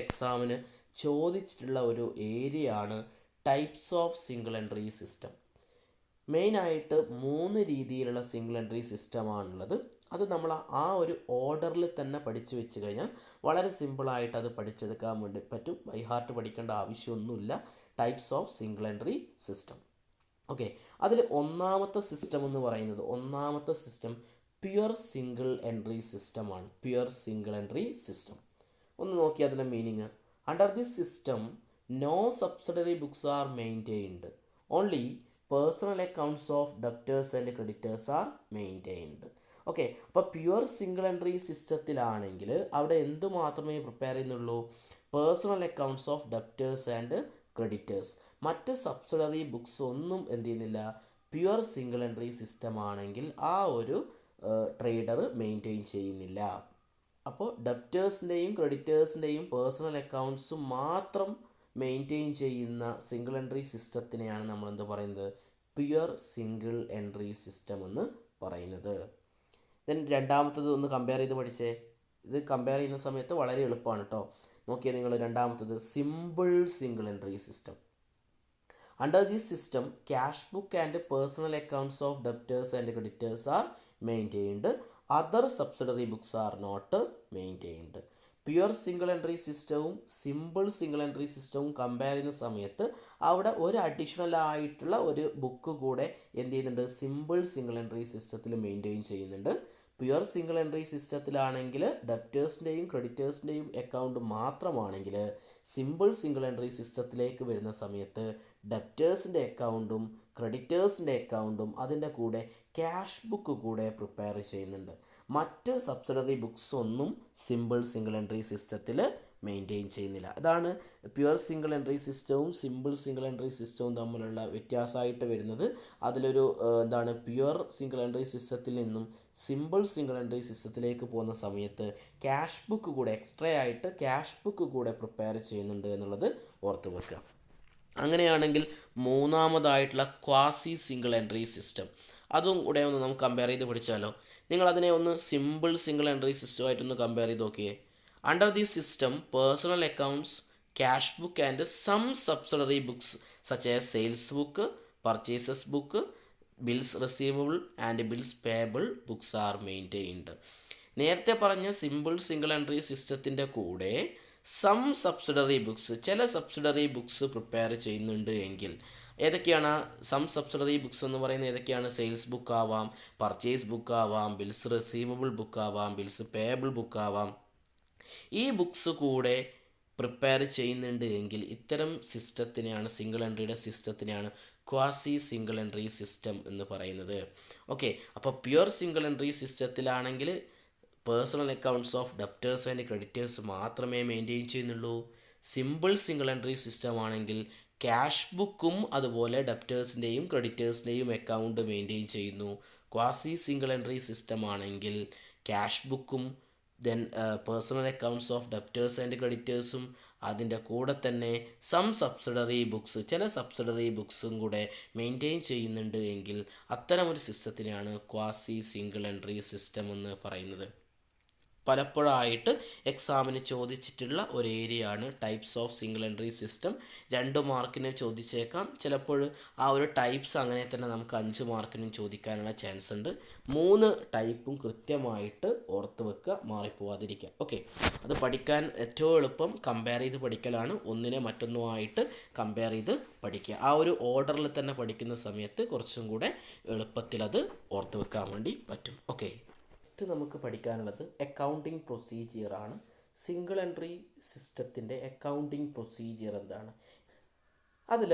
എക്സാമിന് ചോദിച്ചിട്ടുള്ള ഒരു ഏരിയ ആണ് types of single entry system. മെയിനായിട്ട് 3 രീതിയിലുള്ള സിംഗിൾ എൻട്രി സിസ്റ്റമാണുള്ളത്. അത് നമ്മൾ ആ ഒരു ഓർഡറിൽ തന്നെ പഠിച്ചു വെച്ച് കഴിഞ്ഞാൽ വളരെ സിമ്പിളായിട്ട് അത് പഠിച്ചെടുക്കാൻ വേണ്ടി പറ്റും. ബൈ ഹാർട്ട് പഠിക്കേണ്ട ആവശ്യമൊന്നുമില്ല. Types of single entry system. Okay, അതിൽ ഒന്നാമത്തെ സിസ്റ്റം പ്യുവർ സിംഗിൾ എൻട്രി സിസ്റ്റമാണ്. പ്യുവർ സിംഗിൾ എൻട്രി സിസ്റ്റം ഒന്ന് നോക്കി അതിൻ്റെ meaning. Under this system no subsidiary books are maintained, only personal accounts of debtors and creditors are maintained. Okay, അപ്പോൾ pure single entry സിസ്റ്റത്തിലാണെങ്കിൽ അവിടെ എന്ത് മാത്രമേ പ്രിപ്പയർ ചെയ്യുന്നുള്ളൂ, personal accounts of debtors and creditors. മറ്റ് സബ്സിഡറി ബുക്സ് ഒന്നും എന്ത് ചെയ്യുന്നില്ല. പ്യുവർ സിംഗിൾ എൻട്രി സിസ്റ്റം ആണെങ്കിൽ ആ ഒരു ട്രേഡർ മെയിൻറ്റെയിൻ ചെയ്യുന്നില്ല. അപ്പോൾ ഡെപ്റ്റേഴ്സിൻ്റെയും ക്രെഡിറ്റേഴ്സിൻ്റെയും പേഴ്സണൽ അക്കൗണ്ട്സ് മാത്രം മെയിൻറ്റെയിൻ ചെയ്യുന്ന സിംഗിൾ എൻട്രി സിസ്റ്റത്തിനെയാണ് നമ്മൾ എന്ത് പറയുന്നത്, പ്യുവർ സിംഗിൾ എൻട്രി സിസ്റ്റം എന്ന് പറയുന്നത്. ദെൻ രണ്ടാമത്തത് ഒന്ന് കമ്പയർ ചെയ്ത് പഠിച്ചേ. ഇത് കമ്പയർ ചെയ്യുന്ന സമയത്ത് വളരെ എളുപ്പമാണ് കേട്ടോ. നോക്കിയാൽ നിങ്ങൾ രണ്ടാമത്തത് simple single entry system. Under this system cash book and personal accounts of debtors and creditors are maintained. Other subsidiary books are not maintained. Pure single entry സിസ്റ്റവും സിമ്പിൾ സിംഗിൾ എൻട്രി സിസ്റ്റവും കമ്പയർ ചെയ്യുന്ന സമയത്ത് അവിടെ ഒരു additional ആയിട്ടുള്ള ഒരു book കൂടെ എന്ത് ചെയ്യുന്നുണ്ട്, സിമ്പിൾ സിംഗിൾ എൻട്രി സിസ്റ്റത്തിൽ മെയിൻറ്റെയിൻ ചെയ്യുന്നുണ്ട്. പ്യുവർ സിംഗിൾ എൻട്രി സിസ്റ്റത്തിലാണെങ്കിൽ ഡെപ്റ്റേഴ്സിൻ്റെയും ക്രെഡിറ്റേഴ്സിൻ്റെയും അക്കൗണ്ട് മാത്രമാണെങ്കിൽ സിമ്പിൾ സിംഗിൾ എൻട്രി സിസ്റ്റത്തിലേക്ക് വരുന്ന സമയത്ത് ഡെപ്റ്റേഴ്സിൻ്റെ അക്കൗണ്ടും ക്രെഡിറ്റേഴ്സിൻ്റെ അക്കൗണ്ടും അതിൻ്റെ കൂടെ ക്യാഷ് ബുക്ക് കൂടെ പ്രിപ്പയർ ചെയ്യുന്നുണ്ട്. മറ്റ് സബ്സിഡറി ബുക്സ് ഒന്നും സിമ്പിൾ സിംഗിൾ എൻട്രി സിസ്റ്റത്തിൽ മെയിൻറ്റെയിൻ ചെയ്യുന്നില്ല. അതാണ് പ്യുവർ സിംഗിൾ എൻട്രി സിസ്റ്റവും സിമ്പിൾ സിംഗിൾ എൻട്രി സിസ്റ്റവും തമ്മിലുള്ള വ്യത്യാസമായിട്ട് വരുന്നത്. അതിലൊരു പ്യുവർ സിംഗിൾ എൻട്രി സിസ്റ്റത്തിൽ നിന്നും സിമ്പിൾ സിംഗിൾ എൻട്രി സിസ്റ്റത്തിലേക്ക് പോകുന്ന സമയത്ത് ക്യാഷ് ബുക്ക് കൂടെ എക്സ്ട്രാ ആയിട്ട് ക്യാഷ് ബുക്ക് കൂടെ പ്രിപ്പയർ ചെയ്യുന്നുണ്ട് എന്നുള്ളത് ഓർത്ത് വെക്കുക. അങ്ങനെയാണെങ്കിൽ മൂന്നാമതായിട്ടുള്ള ക്വാസി സിംഗിൾ എൻട്രി സിസ്റ്റം, അതും കൂടെ ഒന്ന് നമുക്ക് കമ്പയർ ചെയ്ത് പഠിച്ചാലോ. നിങ്ങളതിനെ ഒന്ന് സിമ്പിൾ സിംഗിൾ എൻട്രി സിസ്റ്റമായിട്ടൊന്ന് കമ്പയർ ചെയ്ത് നോക്കിയേ. Under the system personal accounts, cash book and some subsidiary books such as sales book, purchases book, bills receivable and bills payable books are maintained. നേരത്തെ പറഞ്ഞ സിമ്പിൾ സിംഗിൾ എൻട്രി സിസ്റ്റത്തിൻ്റെ കൂടെ some subsidiary books, ചില subsidiary books prepare ചെയ്യുന്നുണ്ട് എങ്കിൽ ഏതൊക്കെയാണ് some subsidiary books എന്ന് പറയുന്നത്? ഏതൊക്കെയാണ്? സെയിൽസ് ബുക്ക് ആവാം, പർച്ചേസ് ബുക്ക് ആവാം, ബിൽസ് റിസീവബിൾ ബുക്ക് ആവാം, ബിൽസ് പേയബിൾ ബുക്ക് ആവാം. ഈ ബുക്സ് കൂടെ പ്രിപ്പയർ ചെയ്യുന്നുണ്ട് എങ്കിൽ ഇത്തരം സിസ്റ്റത്തിനെയാണ്, സിംഗിൾ എൻട്രിയുടെ സിസ്റ്റത്തിനെയാണ് ക്വാസി സിംഗിൾ എൻട്രി സിസ്റ്റം എന്ന് പറയുന്നത്. ഓക്കെ, അപ്പോൾ പ്യുവർ സിംഗിൾ എൻട്രി സിസ്റ്റത്തിലാണെങ്കിൽ personal accounts of debtors and creditors മാത്രമേ മെയിൻറ്റെയിൻ ചെയ്യുന്നുള്ളൂ. സിമ്പിൾ സിംഗിൾ എൻട്രി സിസ്റ്റം ആണെങ്കിൽ ക്യാഷ് ബുക്കും അതുപോലെ ഡെപ്റ്റേഴ്സിൻ്റെയും ക്രെഡിറ്റേഴ്സിൻ്റെയും അക്കൗണ്ട് മെയിൻറ്റെയിൻ ചെയ്യുന്നു. ക്വാസി സിംഗിൾ എൻട്രി സിസ്റ്റം ആണെങ്കിൽ ക്യാഷ് ബുക്കും then personal accounts of debtors and ക്രെഡിറ്റേഴ്സും അതിൻ്റെ കൂടെ തന്നെ സം സബ്സിഡറി ബുക്സ്, ചില സബ്സിഡറി ബുക്സും കൂടെ മെയിൻറ്റെയിൻ ചെയ്യുന്നുണ്ട് എങ്കിൽ അത്തരമൊരു സിസ്റ്റത്തിനെയാണ് ക്വാസി സിംഗിൾ എൻട്രി സിസ്റ്റം എന്ന് പറയുന്നത്. പലപ്പോഴായിട്ട് എക്സാമിന് ചോദിച്ചിട്ടുള്ള ഒരു ഏരിയയാണ് types of single entry system. 2 മാർക്കിന് ചോദിച്ചേക്കാം. ചിലപ്പോൾ ആ ഒരു ടൈപ്സ് അങ്ങനെ തന്നെ നമുക്ക് 5 മാർക്കിനും ചോദിക്കാനുള്ള ചാൻസ് ഉണ്ട്. 3 ടൈപ്പും കൃത്യമായിട്ട് ഓർത്ത് വെക്കുക, മാറിപ്പോവാതിരിക്കുക. ഓക്കെ, അത് പഠിക്കാൻ ഏറ്റവും എളുപ്പം കമ്പയർ ചെയ്ത് പഠിക്കലാണ്. ഒന്നിനെ മറ്റൊന്നുമായിട്ട് കമ്പയർ ചെയ്ത് പഠിക്കുക. ആ ഒരു ഓർഡറിൽ തന്നെ പഠിക്കുന്ന സമയത്ത് കുറച്ചും കൂടെ എളുപ്പത്തിൽ അത് ഓർത്ത് വെക്കാൻ വേണ്ടി പറ്റും. ഓക്കെ, നമുക്ക് പഠിക്കാനുള്ളത് അക്കൗണ്ടിങ് പ്രൊസീജിയറാണ്. സിംഗിൾ എൻട്രി സിസ്റ്റത്തിൻ്റെ അക്കൗണ്ടിങ് പ്രൊസീജിയർ എന്താണ്? അതിൽ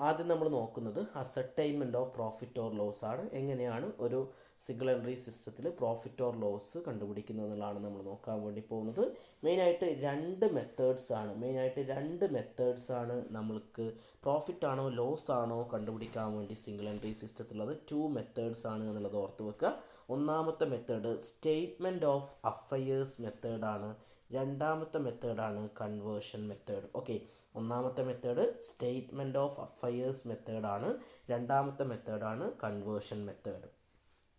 ആദ്യം നമ്മൾ നോക്കുന്നത് ascertainment of profit or loss ആണ്. എങ്ങനെയാണ് ഒരു സിംഗിൾ എൻട്രി സിസ്റ്റത്തിൽ പ്രോഫിറ്റ് ഓർ ലോസ് കണ്ടുപിടിക്കുന്നത് എന്നുള്ളതാണ് നമ്മൾ നോക്കാൻ വേണ്ടി പോകുന്നത്. മെയിനായിട്ട് രണ്ട് മെത്തേഡ്സ് ആണ് നമ്മൾക്ക് പ്രോഫിറ്റ് ആണോ ലോസ് ആണോ കണ്ടുപിടിക്കാൻ വേണ്ടി സിംഗിൾ എൻട്രി സിസ്റ്റത്തിലുള്ളത്. 2 മെത്തേഡ്സ് ആണ് എന്നുള്ളത് ഓർത്ത് വെക്കുക. ഒന്നാമത്തെ മെത്തേഡ് സ്റ്റേറ്റ്മെൻറ്റ് ഓഫ് അഫയേഴ്സ് മെത്തേഡാണ്. രണ്ടാമത്തെ മെത്തേഡാണ് കൺവേർഷൻ മെത്തേഡ്. ഓക്കെ, ഒന്നാമത്തെ മെത്തേഡ് സ്റ്റേറ്റ്മെൻറ്റ് ഓഫ് അഫയേഴ്സ് മെത്തേഡാണ്. രണ്ടാമത്തെ മെത്തേഡാണ് കൺവേർഷൻ മെത്തേഡ്.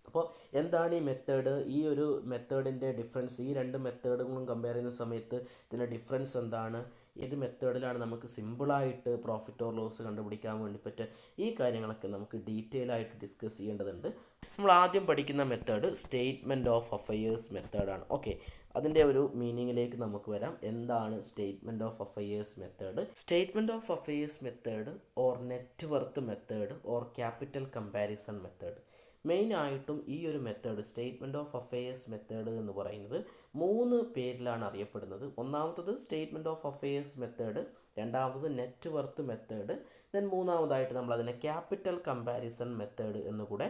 അപ്പോൾ എന്താണ് ഈ മെത്തേഡ്? ഈ ഒരു മെത്തേഡിൻ്റെ ഡിഫറൻസ്, ഈ 2 മെത്തേഡുകളും കമ്പയർ ചെയ്യുന്ന സമയത്ത് ഇതിൻ്റെ ഡിഫറൻസ് എന്താണ്? ഏത് മെത്തേഡിലാണ് നമുക്ക് സിമ്പിളായിട്ട് പ്രോഫിറ്റ് ഓർ ലോസ് കണ്ടുപിടിക്കാൻ വേണ്ടി പറ്റുക? ഈ കാര്യങ്ങളൊക്കെ നമുക്ക് ഡീറ്റെയിൽ ആയിട്ട് ഡിസ്കസ് ചെയ്യേണ്ടതുണ്ട്. നമ്മൾ ആദ്യം പഠിക്കുന്ന മെത്തേഡ് സ്റ്റേറ്റ്മെൻറ്റ് ഓഫ് അഫയേഴ്സ് മെത്തേഡാണ്. ഓക്കെ, അതിൻ്റെ ഒരു മീനിങ്ങിലേക്ക് നമുക്ക് വരാം. എന്താണ് statement of affairs method? Statement of affairs method or net worth method or capital comparison method. മെയിനായിട്ടും ഈ ഒരു method statement of affairs method എന്ന് പറയുന്നത് 3 പേരിലാണ് അറിയപ്പെടുന്നത്. ഒന്നാമത്തത് സ്റ്റേറ്റ്മെൻറ്റ് ഓഫ് അഫയേഴ്സ് മെത്തേഡ്, രണ്ടാമത്തത് നെറ്റ് വർത്ത് മെത്തേഡ്, ദെൻ മൂന്നാമതായിട്ട് നമ്മൾ അതിനെ ക്യാപിറ്റൽ കമ്പാരിസൺ മെത്തേഡ് എന്നുകൂടെ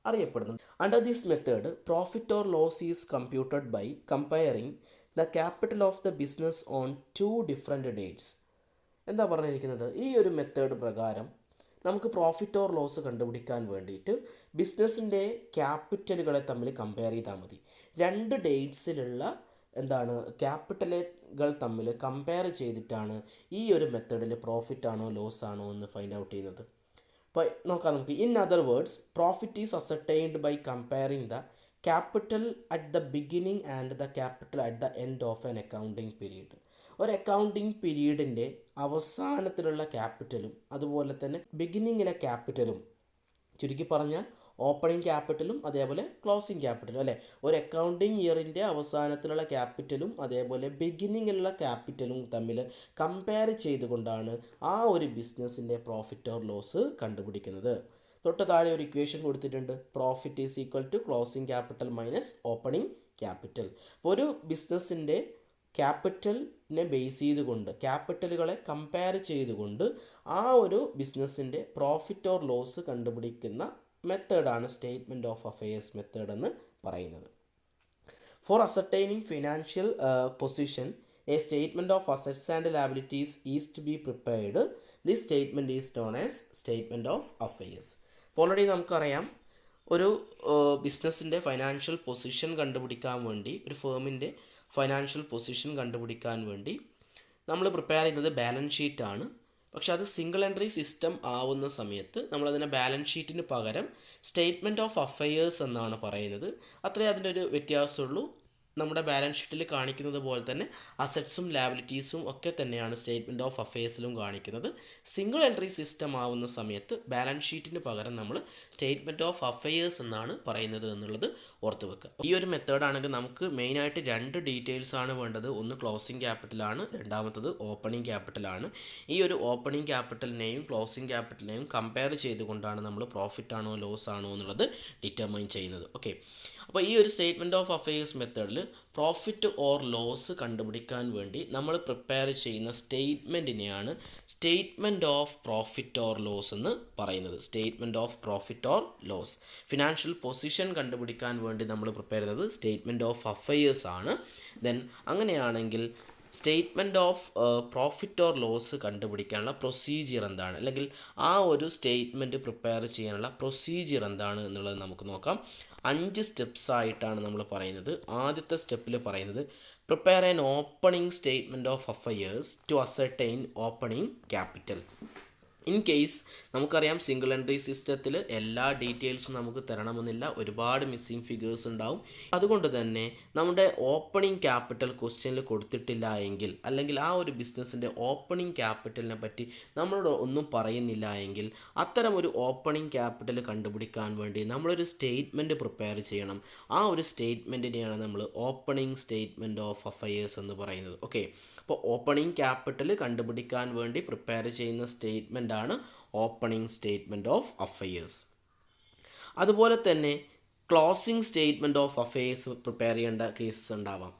അറിയപ്പെടുന്നു. Under this method profit or loss is computed by comparing the capital of the business on 2 different dates. എന്താ പറഞ്ഞിരിക്കുന്നത്? ഈ ഒരു മെത്തേഡ് പ്രകാരം നമുക്ക് പ്രോഫിറ്റ് ഓർ ലോസ് കണ്ടുപിടിക്കാൻ വേണ്ടിയിട്ട് ബിസിനസ്സിൻ്റെ ക്യാപിറ്റലുകളെ തമ്മിൽ കമ്പയർ ചെയ്താൽ മതി. 2 ഡേറ്റ്സിലുള്ള ക്യാപിറ്റലെ കൾ തമ്മിൽ കമ്പയർ ചെയ്തിട്ടാണ് ഈ ഒരു മെത്തേഡിൽ പ്രോഫിറ്റ് ആണോ ലോസ് ആണോ എന്ന് ഫൈൻഡ് ഔട്ട് ചെയ്യുന്നത്. അപ്പോൾ നോക്കാം നമുക്ക്. In other words, profit is ascertained by comparing the capital at the beginning and the capital at the end of an accounting period. ഒരു അക്കൗണ്ടിങ് പീരീഡിൻ്റെ അവസാനത്തിലുള്ള ക്യാപിറ്റലും അതുപോലെ തന്നെ ബിഗിനിങ്ങിലെ ക്യാപിറ്റലും, ചുരുക്കി പറഞ്ഞാൽ ഓപ്പണിംഗ് ക്യാപിറ്റലും അതേപോലെ ക്ലോസിംഗ് ക്യാപിറ്റലും അല്ലേ, ഒരു അക്കൗണ്ടിങ് ഇയറിൻ്റെ അവസാനത്തിലുള്ള ക്യാപിറ്റലും അതേപോലെ ബിഗിനിങ്ങിലുള്ള ക്യാപിറ്റലും തമ്മിൽ കമ്പയർ ചെയ്തുകൊണ്ടാണ് ആ ഒരു ബിസിനസ്സിൻ്റെ പ്രോഫിറ്റ് ഓർ ലോസ് കണ്ടുപിടിക്കുന്നത്. തൊട്ട് താഴെ ഒരു ഇക്വേഷൻ കൊടുത്തിട്ടുണ്ട്. Profit is equal to closing capital minus opening capital. ഒരു ബിസിനസ്സിൻ്റെ ക്യാപിറ്റലിനെ ബേസ് ചെയ്തുകൊണ്ട്, ക്യാപിറ്റലുകളെ കമ്പയർ ചെയ്തുകൊണ്ട് ആ ഒരു ബിസിനസ്സിൻ്റെ പ്രോഫിറ്റ് ഓർ ലോസ് കണ്ടുപിടിക്കുന്ന മെത്തേഡാണ് സ്റ്റേറ്റ്മെൻറ്റ് ഓഫ് അഫയേഴ്സ് മെത്തേഡ് എന്ന് പറയുന്നത്. For ascertaining financial position, a statement of assets and liabilities is to be prepared. This statement is known as statement of affairs. അപ്പോൾ ഓൾറെഡി നമുക്കറിയാം, ഒരു ബിസിനസ്സിൻ്റെ ഫൈനാൻഷ്യൽ പൊസിഷൻ കണ്ടുപിടിക്കാൻ വേണ്ടി, ഒരു ഫേമിൻ്റെ ഫൈനാൻഷ്യൽ പൊസിഷൻ കണ്ടുപിടിക്കാൻ വേണ്ടി നമ്മൾ പ്രിപ്പയർ ചെയ്യുന്നത് ബാലൻസ് ഷീറ്റാണ്. പക്ഷെ അത് സിംഗിൾ എൻട്രി സിസ്റ്റം ആവുന്ന സമയത്ത് നമ്മളതിനെ ബാലൻസ് ഷീറ്റിന് പകരം സ്റ്റേറ്റ്മെൻറ്റ് ഓഫ് അഫയേഴ്സ് എന്നാണ് പറയുന്നത്. അത്രേ അതിൻ്റെ ഒരു വ്യത്യാസമുള്ളൂ. നമ്മുടെ ബാലൻസ് ഷീറ്റിൽ കാണിക്കുന്നത് പോലെ തന്നെ അസറ്റ്സും ലയബിലിറ്റീസും ഒക്കെ തന്നെയാണ് സ്റ്റേറ്റ്മെൻറ്റ് ഓഫ് അഫയേഴ്സിലും കാണിക്കുന്നത്. സിംഗിൾ എൻട്രി സിസ്റ്റം ആവുന്ന സമയത്ത് ബാലൻസ് ഷീറ്റിന് പകരം നമ്മൾ സ്റ്റേറ്റ്മെൻറ്റ് ഓഫ് അഫയേഴ്സ് എന്നാണ് പറയുന്നത് എന്നുള്ളത് ഓർത്ത് വെക്കുക. ഈ ഒരു മെത്തേഡാണെങ്കിൽ നമുക്ക് മെയിനായിട്ട് രണ്ട് ഡീറ്റെയിൽസ് ആണ് വേണ്ടത്. ഒന്ന് ക്ലോസിംഗ് ക്യാപിറ്റലാണ്, രണ്ടാമത്തത് ഓപ്പണിംഗ് ക്യാപിറ്റലാണ്. ഈ ഒരു ഓപ്പണിംഗ് ക്യാപിറ്റലിനെയും ക്ലോസിംഗ് ക്യാപിറ്റലിനെയും കമ്പയർ ചെയ്തുകൊണ്ടാണ് നമ്മൾ പ്രോഫിറ്റ് ആണോ ലോസ് ആണോ എന്നുള്ളത് ഡിറ്റർമൈൻ ചെയ്യുന്നത്. ഓക്കെ, അപ്പോൾ ഈ ഒരു സ്റ്റേറ്റ്മെൻറ്റ് ഓഫ് അഫയേഴ്സ് മെത്തേഡിൽ പ്രോഫിറ്റ് ഓർ ലോസ് കണ്ടുപിടിക്കാൻ വേണ്ടി നമ്മൾ പ്രിപ്പയർ ചെയ്യുന്ന സ്റ്റേറ്റ്മെൻറ്റിനെയാണ് statement of profit or loss എന്ന് പറയുന്നത്. Statement of profit or loss. Financial position കണ്ടുപിടിക്കാൻ വേണ്ടി നമ്മൾ പ്രിപ്പയർ ചെയ്യുന്നത് സ്റ്റേറ്റ്മെൻറ്റ് ഓഫ് അഫയേഴ്സ് ആണ്. ദെൻ അങ്ങനെയാണെങ്കിൽ statement of profit or loss കണ്ടുപിടിക്കാനുള്ള പ്രൊസീജിയർ എന്താണ്, അല്ലെങ്കിൽ ആ ഒരു സ്റ്റേറ്റ്മെൻറ്റ് പ്രിപ്പയർ ചെയ്യാനുള്ള പ്രൊസീജിയർ എന്താണ് എന്നുള്ളത് നമുക്ക് നോക്കാം. 5 സ്റ്റെപ്സ് ആയിട്ടാണ് നമ്മൾ പറയുന്നത്. ആദ്യത്തെ സ്റ്റെപ്പിൽ പറയുന്നത് prepare an opening statement of affairs to ascertain opening capital. In case നമുക്കറിയാം, സിംഗിൾ എൻട്രി സിസ്റ്റത്തിൽ എല്ലാ ഡീറ്റെയിൽസും നമുക്ക് തരണമെന്നില്ല, ഒരുപാട് മിസ്സിങ് ഫിഗേഴ്സ് ഉണ്ടാവും. അതുകൊണ്ട് തന്നെ നമ്മുടെ ഓപ്പണിംഗ് ക്യാപിറ്റൽ ക്വസ്റ്റ്യനിൽ കൊടുത്തിട്ടില്ല എങ്കിൽ, അല്ലെങ്കിൽ ആ ഒരു ബിസിനസ്സിൻ്റെ ഓപ്പണിംഗ് ക്യാപിറ്റലിനെ പറ്റി നമ്മളോട് ഒന്നും പറയുന്നില്ല എങ്കിൽ, അത്തരം ഒരു ഓപ്പണിംഗ് ക്യാപിറ്റൽ കണ്ടുപിടിക്കാൻ വേണ്ടി നമ്മളൊരു സ്റ്റേറ്റ്മെൻറ്റ് പ്രിപ്പയർ ചെയ്യണം. ആ ഒരു സ്റ്റേറ്റ്മെൻറ്റിനെയാണ് നമ്മൾ ഓപ്പണിംഗ് സ്റ്റേറ്റ്മെൻറ്റ് ഓഫ് അഫയേഴ്സ് എന്ന് പറയുന്നത്. ഓക്കെ, അപ്പോൾ ഓപ്പണിംഗ് ക്യാപിറ്റൽ കണ്ടുപിടിക്കാൻ വേണ്ടി പ്രിപ്പയർ ചെയ്യുന്ന സ്റ്റേറ്റ്മെൻറ്റ് ആണ് ഓപ്പണിംഗ് സ്റ്റേറ്റ്മെൻറ്റ് ഓഫ് അഫയേഴ്സ്. അതുപോലെ തന്നെ closing statement of affairs prepare ചെയ്യേണ്ട കേസസ് ഉണ്ടാവാം.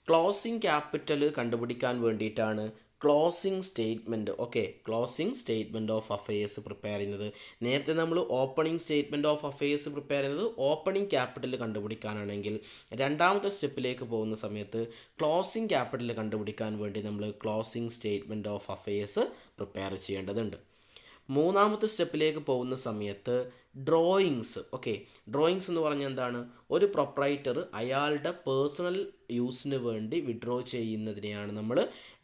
ക്ലോസിംഗ് ക്യാപിറ്റൽ കണ്ടുപിടിക്കാൻ വേണ്ടിയിട്ടാണ് closing statement, okay, closing statement of affairs prepare ചെയ്യുന്നത്. നേരത്തെ നമ്മൾ opening statement of affairs prepare ചെയ്യുന്നത് ഓപ്പണിംഗ് ക്യാപിറ്റൽ കണ്ടുപിടിക്കാനാണെങ്കിൽ, രണ്ടാമത്തെ സ്റ്റെപ്പിലേക്ക് പോകുന്ന സമയത്ത് ക്ലോസിംഗ് ക്യാപിറ്റൽ കണ്ടുപിടിക്കാൻ വേണ്ടി നമ്മൾ closing statement of affairs prepare ചെയ്യേണ്ടതുണ്ട്. മൂന്നാമത്തെ സ്റ്റെപ്പിലേക്ക് പോകുന്ന സമയത്ത് ഡ്രോയിങ്സ്, ഓക്കെ, ഡ്രോയിങ്സ് എന്ന് പറഞ്ഞാൽ എന്താണ്, ഒരു പ്രൊപ്രൈറ്റർ അയാളുടെ പേഴ്സണൽ യൂസിന് വേണ്ടി വിഡ്രോ ചെയ്യുന്നതിനെയാണ് നമ്മൾ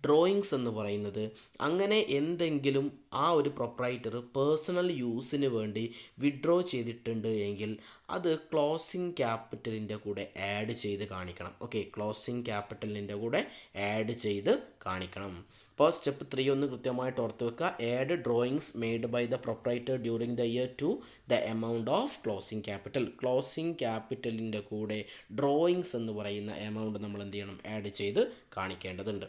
ഡ്രോയിങ്സ് എന്ന് പറയുന്നത്. അങ്ങനെ എന്തെങ്കിലും ആ ഒരു പ്രൊപ്രൈറ്റർ പേഴ്സണൽ യൂസിന് വേണ്ടി വിഡ്രോ ചെയ്തിട്ടുണ്ട് എങ്കിൽ അത് ക്ലോസിംഗ് ക്യാപിറ്റലിൻ്റെ കൂടെ ആഡ് ചെയ്ത് കാണിക്കണം. ഓക്കെ, ക്ലോസിംഗ് ക്യാപിറ്റലിൻ്റെ കൂടെ ആഡ് ചെയ്ത് കാണിക്കണം. അപ്പോൾ സ്റ്റെപ്പ് 3 ഒന്ന് കൃത്യമായിട്ട് ഓർത്ത് വെക്കുക. Add drawings made by the proprietor during the year to the amount of closing capital. Closing ക്യാപിറ്റലിൻ്റെ കൂടെ ഡ്രോയിങ്സ് എന്ന് പറയുന്ന എമൗണ്ട് നമ്മൾ എന്ത് ചെയ്യണം, ആഡ് ചെയ്ത് കാണിക്കേണ്ടതുണ്ട്.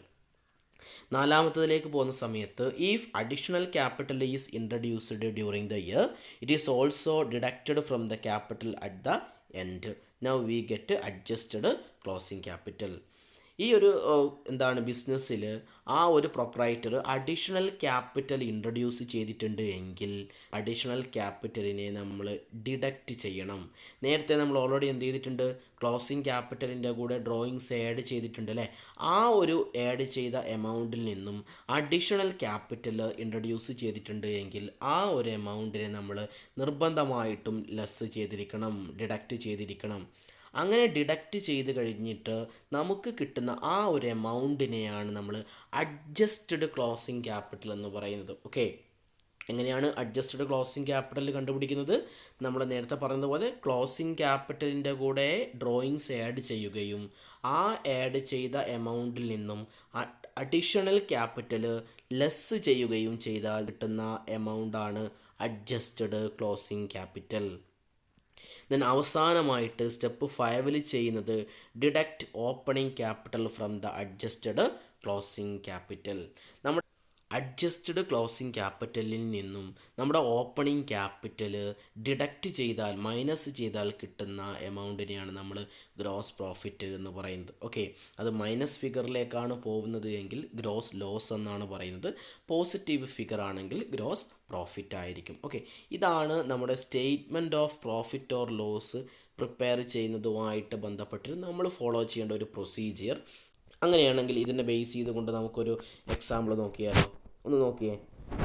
നാലാമത്തതിലേക്ക് പോകുന്ന സമയത്ത് if additional capital is introduced during the year, it is also deducted from the capital at the end. Now we get adjusted closing capital. ഈ ഒരു എന്താണ് ബിസിനസ്സിൽ ആ ഒരു പ്രൊപ്രൈറ്റർ അഡീഷണൽ ക്യാപിറ്റൽ ഇൻട്രൊഡ്യൂസ് ചെയ്തിട്ടുണ്ട് എങ്കിൽ അഡീഷണൽ ക്യാപിറ്റലിനെ നമ്മൾ ഡിഡക്റ്റ് ചെയ്യണം. നേരത്തെ നമ്മൾ ഓൾറെഡി എന്ത് ചെയ്തിട്ടുണ്ട്, ക്ലോസിംഗ് ക്യാപിറ്റലിൻ്റെ കൂടെ ഡ്രോയിങ്സ് ആഡ് ചെയ്തിട്ടുണ്ട് അല്ലേ. ആ ഒരു ആഡ് ചെയ്ത എമൗണ്ടിൽ നിന്നും അഡീഷണൽ ക്യാപിറ്റൽ ഇൻട്രൊഡ്യൂസ് ചെയ്തിട്ടുണ്ട് എങ്കിൽ ആ ഒരു എമൗണ്ടിനെ നമ്മൾ നിർബന്ധമായിട്ടും ലെസ് ചെയ്തിരിക്കണം, ഡിഡക്റ്റ് ചെയ്തിരിക്കണം. അങ്ങനെ ഡിഡക്റ്റ് ചെയ്ത് കഴിഞ്ഞിട്ട് നമുക്ക് കിട്ടുന്ന ആ ഒരു എമൗണ്ടിനെയാണ് നമ്മൾ അഡ്ജസ്റ്റഡ് ക്ലോസിംഗ് ക്യാപിറ്റൽ എന്ന് പറയുന്നത്. ഓക്കെ, എങ്ങനെയാണ് അഡ്ജസ്റ്റഡ് ക്ലോസിംഗ് ക്യാപിറ്റൽ കണ്ടുപിടിക്കുന്നത്? നമ്മൾ നേരത്തെ പറഞ്ഞതുപോലെ ക്ലോസിംഗ് ക്യാപിറ്റലിൻ്റെ കൂടെ ഡ്രോയിങ്സ് ആഡ് ചെയ്യുകയും ആ ആഡ് ചെയ്ത എമൗണ്ടിൽ നിന്നും അഡീഷണൽ ക്യാപിറ്റൽ ലെസ് ചെയ്യുകയും ചെയ്താൽ കിട്ടുന്ന എമൗണ്ടാണ് അഡ്ജസ്റ്റഡ് ക്ലോസിംഗ് ക്യാപിറ്റൽ. ദെൻ അവസാനമായിട്ട് സ്റ്റെപ്പ് 5 ചെയ്യുന്നത് deduct opening capital from the adjusted closing capital. നമ്മൾ അഡ്ജസ്റ്റഡ് ക്ലോസിംഗ് ക്യാപിറ്റലിൽ നിന്നും നമ്മുടെ ഓപ്പണിംഗ് ക്യാപിറ്റൽ ഡിഡക്റ്റ് ചെയ്താൽ, മൈനസ് ചെയ്താൽ കിട്ടുന്ന എമൗണ്ടിനെയാണ് നമ്മൾ ഗ്രോസ് പ്രോഫിറ്റ് എന്ന് പറയുന്നത്. ഓക്കെ, അത് മൈനസ് ഫിഗറിലേക്കാണ് പോകുന്നത് എങ്കിൽ ഗ്രോസ് ലോസ് എന്നാണ് പറയുന്നത്. പോസിറ്റീവ് ഫിഗർ ആണെങ്കിൽ ഗ്രോസ് പ്രോഫിറ്റ് ആയിരിക്കും. ഓക്കെ, ഇതാണ് നമ്മുടെ statement of profit or loss prepare ചെയ്യുന്നതുമായിട്ട് ബന്ധപ്പെട്ട് നമ്മൾ ഫോളോ ചെയ്യേണ്ട ഒരു പ്രൊസീജിയർ. അങ്ങനെയാണെങ്കിൽ ഇതിനെ ബേസ് ചെയ്തുകൊണ്ട് നമുക്കൊരു എക്സാമ്പിൾ നോക്കിയാലോ? ഒന്ന് നോക്കിയേ.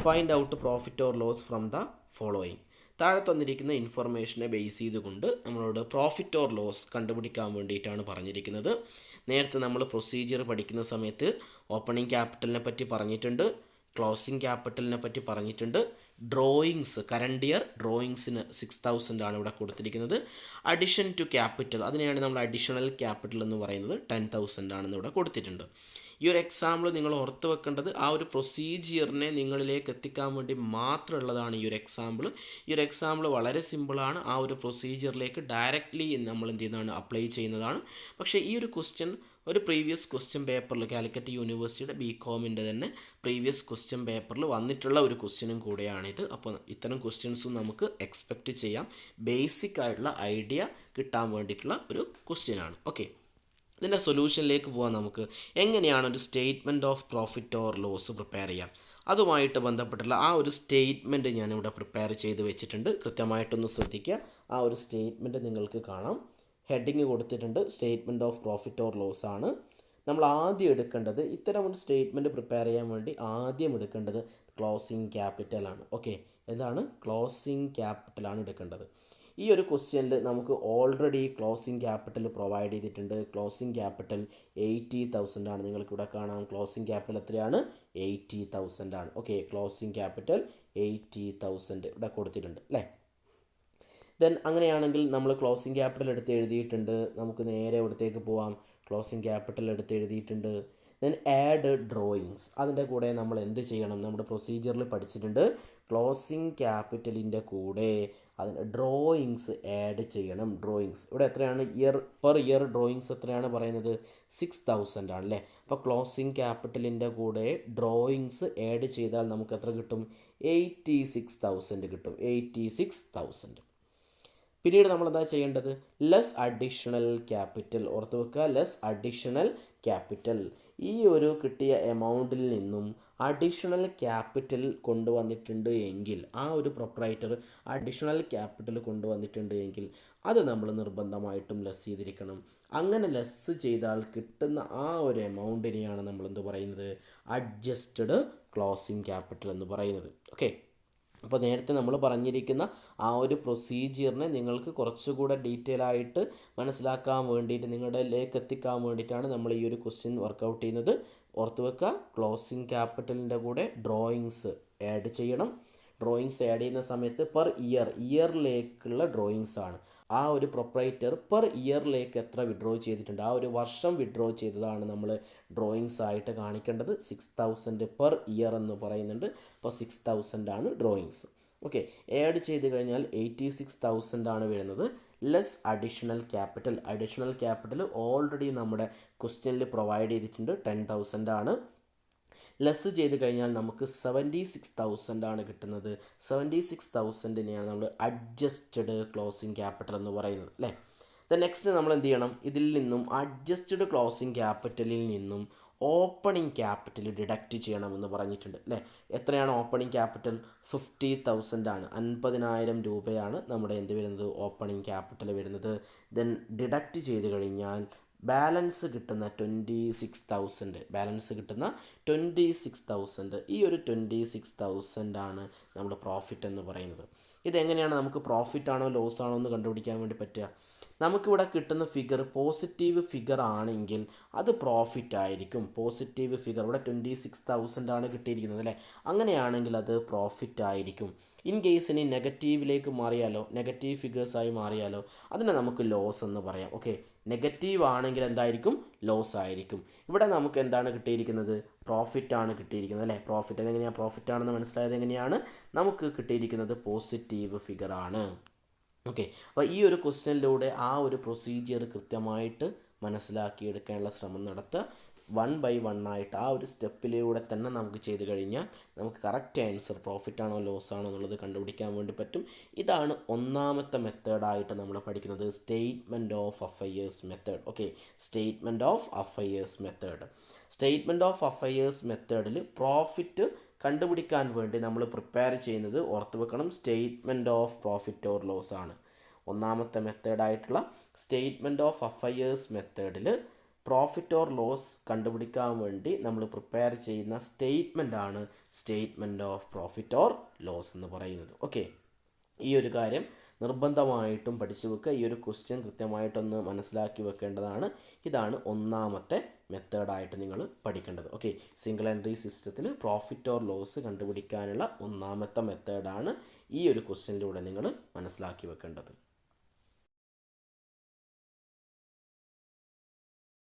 Find out profit or loss from the following. താഴെ തന്നിരിക്കുന്ന ഇൻഫർമേഷനെ ബേസ് ചെയ്തുകൊണ്ട് നമ്മളോട് പ്രോഫിറ്റ് ഓർ ലോസ് കണ്ടുപിടിക്കാൻ വേണ്ടിയിട്ടാണ് പറഞ്ഞിരിക്കുന്നത്. നേരത്തെ നമ്മൾ പ്രൊസീജിയർ പഠിക്കുന്ന സമയത്ത് ഓപ്പണിംഗ് ക്യാപിറ്റലിനെ പറ്റി പറഞ്ഞിട്ടുണ്ട്, ക്ലോസിംഗ് ക്യാപിറ്റലിനെ പറ്റി പറഞ്ഞിട്ടുണ്ട്. ഡ്രോയിങ്സ്, കറണ്ട് ഇയർ ഡ്രോയിങ്സിന് 6000 ആണ് ഇവിടെ കൊടുത്തിരിക്കുന്നത്. അഡിഷൻ ടു ക്യാപിറ്റൽ, അതിനെയാണ് നമ്മൾ അഡീഷണൽ ക്യാപിറ്റൽ എന്ന് പറയുന്നത്, 10,000 ആണെന്ന് ഇവിടെ കൊടുത്തിട്ടുണ്ട്. ഈ ഒരു എക്സാമ്പിൾ നിങ്ങൾ ഓർത്ത് വെക്കേണ്ടത് ആ ഒരു പ്രൊസീജിയറിനെ നിങ്ങളിലേക്ക് എത്തിക്കാൻ വേണ്ടി മാത്രമുള്ളതാണ് ഈ ഒരു എക്സാമ്പിൾ. ഈ ഒരു എക്സാമ്പിൾ വളരെ സിമ്പിളാണ്. ആ ഒരു പ്രൊസീജിയറിലേക്ക് ഡയറക്റ്റ്ലി നമ്മൾ എന്ത് ചെയ്യുന്നതാണ്, അപ്ലൈ ചെയ്യുന്നതാണ്. പക്ഷേ ഈ ഒരു ക്വസ്റ്റ്യൻ ഒരു പ്രീവിയസ് ക്വസ്റ്റ്യൻ പേപ്പറിൽ, കാലിക്കറ്റ് യൂണിവേഴ്സിറ്റിയുടെ ബികോമിൻ്റെ തന്നെ പ്രീവിയസ് ക്വസ്റ്റ്യൻ പേപ്പറിൽ വന്നിട്ടുള്ള ഒരു ക്വസ്റ്റ്യനും കൂടെയാണിത്. അപ്പോൾ ഇത്തരം ക്വസ്റ്റ്യൻസും നമുക്ക് എക്സ്പെക്റ്റ് ചെയ്യാം. ബേസിക് ആയിട്ടുള്ള ഐഡിയ കിട്ടാൻ വേണ്ടിയിട്ടുള്ള ഒരു ക്വസ്റ്റ്യനാണ്. ഓക്കെ, ഇതിൻ്റെ സൊല്യൂഷനിലേക്ക് പോകാൻ നമുക്ക് എങ്ങനെയാണ് ഒരു statement of profit or loss prepare ചെയ്യാം. അതുമായിട്ട് ബന്ധപ്പെട്ടുള്ള ആ ഒരു സ്റ്റേറ്റ്മെൻറ്റ് ഞാനിവിടെ പ്രിപ്പയർ ചെയ്ത് വെച്ചിട്ടുണ്ട്. കൃത്യമായിട്ടൊന്ന് ശ്രദ്ധിക്കുക. ആ ഒരു സ്റ്റേറ്റ്മെൻറ്റ് നിങ്ങൾക്ക് കാണാം. ഹെഡിങ് കൊടുത്തിട്ടുണ്ട്, statement of profit or loss ആണ്. നമ്മൾ ആദ്യം എടുക്കേണ്ടത്, ഇത്തരം ഒരു സ്റ്റേറ്റ്മെൻറ്റ് പ്രിപ്പയർ ചെയ്യാൻ വേണ്ടി ആദ്യം എടുക്കേണ്ടത് ക്ലോസിംഗ് ക്യാപിറ്റലാണ്. ഓക്കെ, എന്താണ്? ക്ലോസിംഗ് ക്യാപിറ്റലാണ് എടുക്കേണ്ടത്. ഈ ഒരു ക്വസ്റ്റ്യനിൽ നമുക്ക് ഓൾറെഡി ക്ലോസിംഗ് ക്യാപിറ്റൽ പ്രൊവൈഡ് ചെയ്തിട്ടുണ്ട്. ക്ലോസിംഗ് ക്യാപിറ്റൽ 80,000 ആണ്. നിങ്ങൾക്കിവിടെ കാണാം ക്ലോസിംഗ് ക്യാപിറ്റൽ എത്രയാണ്? 80,000 ആണ്. ഓക്കെ, ക്ലോസിംഗ് ക്യാപിറ്റൽ 80,000 ഇവിടെ കൊടുത്തിട്ടുണ്ട് അല്ലേ? ദെൻ അങ്ങനെയാണെങ്കിൽ നമ്മൾ ക്ലോസിംഗ് ക്യാപിറ്റൽ എടുത്ത് എഴുതിയിട്ടുണ്ട്. നമുക്ക് നേരെ ഇവിടത്തേക്ക് പോവാം. ക്ലോസിംഗ് ക്യാപിറ്റൽ എടുത്ത് എഴുതിയിട്ടുണ്ട്. Then add drawings. അതിൻ്റെ കൂടെ നമ്മൾ എന്ത് ചെയ്യണം? നമ്മുടെ പ്രൊസീജിയറിൽ പഠിച്ചിട്ടുണ്ട്, ക്ലോസിംഗ് ക്യാപിറ്റലിൻ്റെ കൂടെ അതിന് ഡ്രോയിങ്സ് ആഡ് ചെയ്യണം. ഡ്രോയിങ്സ് ഇവിടെ എത്രയാണ്? പെർ ഇയർ ഡ്രോയിങ്സ് എത്രയാണ് പറയുന്നത്? 6000 ആണല്ലേ. അപ്പോൾ ക്ലോസിംഗ് ക്യാപിറ്റലിൻ്റെ കൂടെ ഡ്രോയിങ്സ് ആഡ് ചെയ്താൽ നമുക്ക് എത്ര കിട്ടും? 86,000 കിട്ടും. 86,000. പിന്നീട് നമ്മൾ എന്താ ചെയ്യേണ്ടത്? Less additional capital. ഓർത്ത് വെക്കുക, ലെസ് അഡീഷണൽ ക്യാപിറ്റൽ. ഈ ഒരു കിട്ടിയ എമൗണ്ടിൽ നിന്നും അഡീഷണൽ ക്യാപിറ്റൽ കൊണ്ടുവന്നിട്ടുണ്ട് എങ്കിൽ, ആ ഒരു പ്രൊപ്രൈറ്റർ അഡീഷണൽ ക്യാപിറ്റൽ കൊണ്ടുവന്നിട്ടുണ്ട് എങ്കിൽ അത് നമ്മൾ നിർബന്ധമായിട്ടും ലെസ് ചെയ്തിരിക്കണം. അങ്ങനെ ലെസ് ചെയ്താൽ കിട്ടുന്ന ആ ഒരു എമൗണ്ടിനെയാണ് നമ്മൾ എന്ത് പറയുന്നത്? അഡ്ജസ്റ്റഡ് ക്ലോസിംഗ് ക്യാപിറ്റൽ എന്ന് പറയുന്നത്. ഓക്കെ, അപ്പോൾ നേരത്തെ നമ്മൾ പറഞ്ഞിരിക്കുന്ന ആ ഒരു പ്രൊസീജിയറിനെ നിങ്ങൾക്ക് കുറച്ചുകൂടെ ഡീറ്റെയിൽ ആയിട്ട് മനസ്സിലാക്കാൻ വേണ്ടിയിട്ട്, നിങ്ങളുടെയിലേക്ക് എത്തിക്കാൻ വേണ്ടിയിട്ടാണ് നമ്മൾ ഈ ഒരു ക്വസ്റ്റ്യൻ വർക്കൗട്ട് ചെയ്യുന്നത്. ഓർത്ത് വെക്കുക, ക്ലോസിംഗ് ക്യാപിറ്റലിൻ്റെ കൂടെ ഡ്രോയിങ്സ് ആഡ് ചെയ്യണം. ഡ്രോയിങ്സ് ആഡ് ചെയ്യുന്ന സമയത്ത് പെർ ഇയറിലേക്കുള്ള ഡ്രോയിങ്സ് ആണ്. ആ ഒരു പ്രൊപ്രൈറ്റർ പെർ ഇയറിലേക്ക് എത്ര വിഡ്രോ ചെയ്തിട്ടുണ്ട്, ആ ഒരു വർഷം വിഡ്രോ ചെയ്തതാണ് നമ്മൾ ഡ്രോയിങ്സ് ആയിട്ട് കാണിക്കേണ്ടത്. 6000 പെർ ഇയർ എന്ന് പറയുന്നുണ്ട്. അപ്പോൾ 6000 ആണ് ഡ്രോയിങ്സ്. ഓക്കെ, ആഡ് ചെയ്ത് കഴിഞ്ഞാൽ 86,000 ആണ് വരുന്നത്. Less additional capital. Additional capital already നമ്മുടെ ക്വസ്റ്റ്യനിൽ പ്രൊവൈഡ് ചെയ്തിട്ടുണ്ട്, 10,000 ആണ്. ലെസ് ചെയ്ത് കഴിഞ്ഞാൽ നമുക്ക് 76,000 ആണ് കിട്ടുന്നത്. 76,000നെയാണ് നമ്മൾ അഡ്ജസ്റ്റഡ് ക്ലോസിംഗ് ക്യാപിറ്റൽ എന്ന് പറയുന്നത് അല്ലേ. നെക്സ്റ്റ് നമ്മൾ എന്ത് ചെയ്യണം? ഇതിൽ നിന്നും അഡ്ജസ്റ്റഡ് ക്ലോസിംഗ് ക്യാപിറ്റലിൽ നിന്നും ഓപ്പണിംഗ് ക്യാപിറ്റൽ ഡിഡക്റ്റ് ചെയ്യണമെന്ന് പറഞ്ഞിട്ടുണ്ട് അല്ലേ. എത്രയാണ് ഓപ്പണിംഗ് ക്യാപിറ്റൽ? 50,000 ആണ്. 50,000 രൂപയാണ് നമ്മുടെ എന്ത് വരുന്നത്? ഓപ്പണിംഗ് ക്യാപിറ്റൽ വരുന്നത്. ദെൻ ഡിഡക്റ്റ് ചെയ്ത് കഴിഞ്ഞാൽ ബാലൻസ് കിട്ടുന്ന 26,000, ബാലൻസ് കിട്ടുന്ന 26,000. ഈ ഒരു 26,000 ആണ് നമ്മുടെ പ്രോഫിറ്റ് എന്ന് പറയുന്നത്. ഇതെങ്ങനെയാണ് നമുക്ക് പ്രോഫിറ്റ് ആണോ ലോസ് ആണോ എന്ന് കണ്ടുപിടിക്കാൻ വേണ്ടി പറ്റുക? നമുക്കിവിടെ കിട്ടുന്ന ഫിഗർ പോസിറ്റീവ് ഫിഗർ ആണെങ്കിൽ അത് പ്രോഫിറ്റ് ആയിരിക്കും. പോസിറ്റീവ് ഫിഗർ ഇവിടെ 26,000 ആണ് കിട്ടിയിരിക്കുന്നത് അല്ലേ. അങ്ങനെയാണെങ്കിൽ അത് പ്രോഫിറ്റ് ആയിരിക്കും. ഇൻ കേസ് ഇനി നെഗറ്റീവിലേക്ക് മാറിയാലോ, നെഗറ്റീവ് ഫിഗേഴ്സായി മാറിയാലോ, അതിനെ നമുക്ക് ലോസ് എന്ന് പറയാം. ഓക്കെ, നെഗറ്റീവ് ആണെങ്കിൽ എന്തായിരിക്കും? ലോസ് ആയിരിക്കും. ഇവിടെ നമുക്ക് എന്താണ് കിട്ടിയിരിക്കുന്നത്? പ്രോഫിറ്റ് ആണ് കിട്ടിയിരിക്കുന്നത് അല്ലേ. പ്രോഫിറ്റ് അതെങ്ങനെയാണ് പ്രോഫിറ്റ് ആണെന്ന് മനസ്സിലായത് എങ്ങനെയാണ്? നമുക്ക് കിട്ടിയിരിക്കുന്നത് പോസിറ്റീവ് ഫിഗർ ആണ്. ഓക്കെ, അപ്പോൾ ഈ ഒരു ക്വസ്റ്റ്യനിലൂടെ ആ ഒരു പ്രൊസീജിയർ കൃത്യമായിട്ട് മനസ്സിലാക്കിയെടുക്കാനുള്ള ശ്രമം നടത്തുക. 1 by 1 ആയിട്ട് ആ ഒരു സ്റ്റെപ്പിലൂടെ തന്നെ നമുക്ക് ചെയ്ത് കഴിഞ്ഞാൽ നമുക്ക് കറക്റ്റ് ആൻസർ പ്രോഫിറ്റ് ആണോ ലോസ് ആണോ എന്നുള്ളത് കണ്ടുപിടിക്കാൻ വേണ്ടി പറ്റും. ഇതാണ് ഒന്നാമത്തെ മെത്തേഡായിട്ട് നമ്മൾ പഠിക്കുന്നത്, statement of affairs method. Okay, statement of affairs method. Statement of affairs മെത്തേഡിൽ പ്രോഫിറ്റ് കണ്ടുപിടിക്കാൻ വേണ്ടി നമ്മൾ പ്രിപ്പയർ ചെയ്യുന്നത് ഓർത്ത് വെക്കണം, statement of profit or loss ആണ്. ഒന്നാമത്തെ മെത്തേഡായിട്ടുള്ള സ്റ്റേറ്റ്മെൻറ്റ് ഓഫ് അഫയേഴ്സ് മെത്തേഡിൽ പ്രോഫിറ്റ് ഓർ ലോസ് കണ്ടുപിടിക്കാൻ വേണ്ടി നമ്മൾ പ്രിപ്പയർ ചെയ്യുന്ന സ്റ്റേറ്റ്മെൻ്റ് ആണ് statement of profit or loss എന്ന് പറയുന്നത്. ഓക്കെ, ഈ ഒരു കാര്യം നിർബന്ധമായിട്ടും പഠിച്ചു വെക്കുക. ഈ ഒരു ക്വസ്റ്റ്യൻ കൃത്യമായിട്ടൊന്ന് മനസ്സിലാക്കി വെക്കേണ്ടതാണ്. ഇതാണ് ഒന്നാമത്തെ മെത്തേഡായിട്ട് നിങ്ങൾ പഠിക്കേണ്ടത്. ഓക്കെ, സിംഗിൾ എൻട്രി സിസ്റ്റത്തിൽ പ്രോഫിറ്റ് ഓർ ലോസ് കണ്ടുപിടിക്കാനുള്ള ഒന്നാമത്തെ മെത്തേഡാണ് ഈ ഒരു ക്വസ്റ്റ്യനിലൂടെ നിങ്ങൾ മനസ്സിലാക്കി വെക്കേണ്ടത്.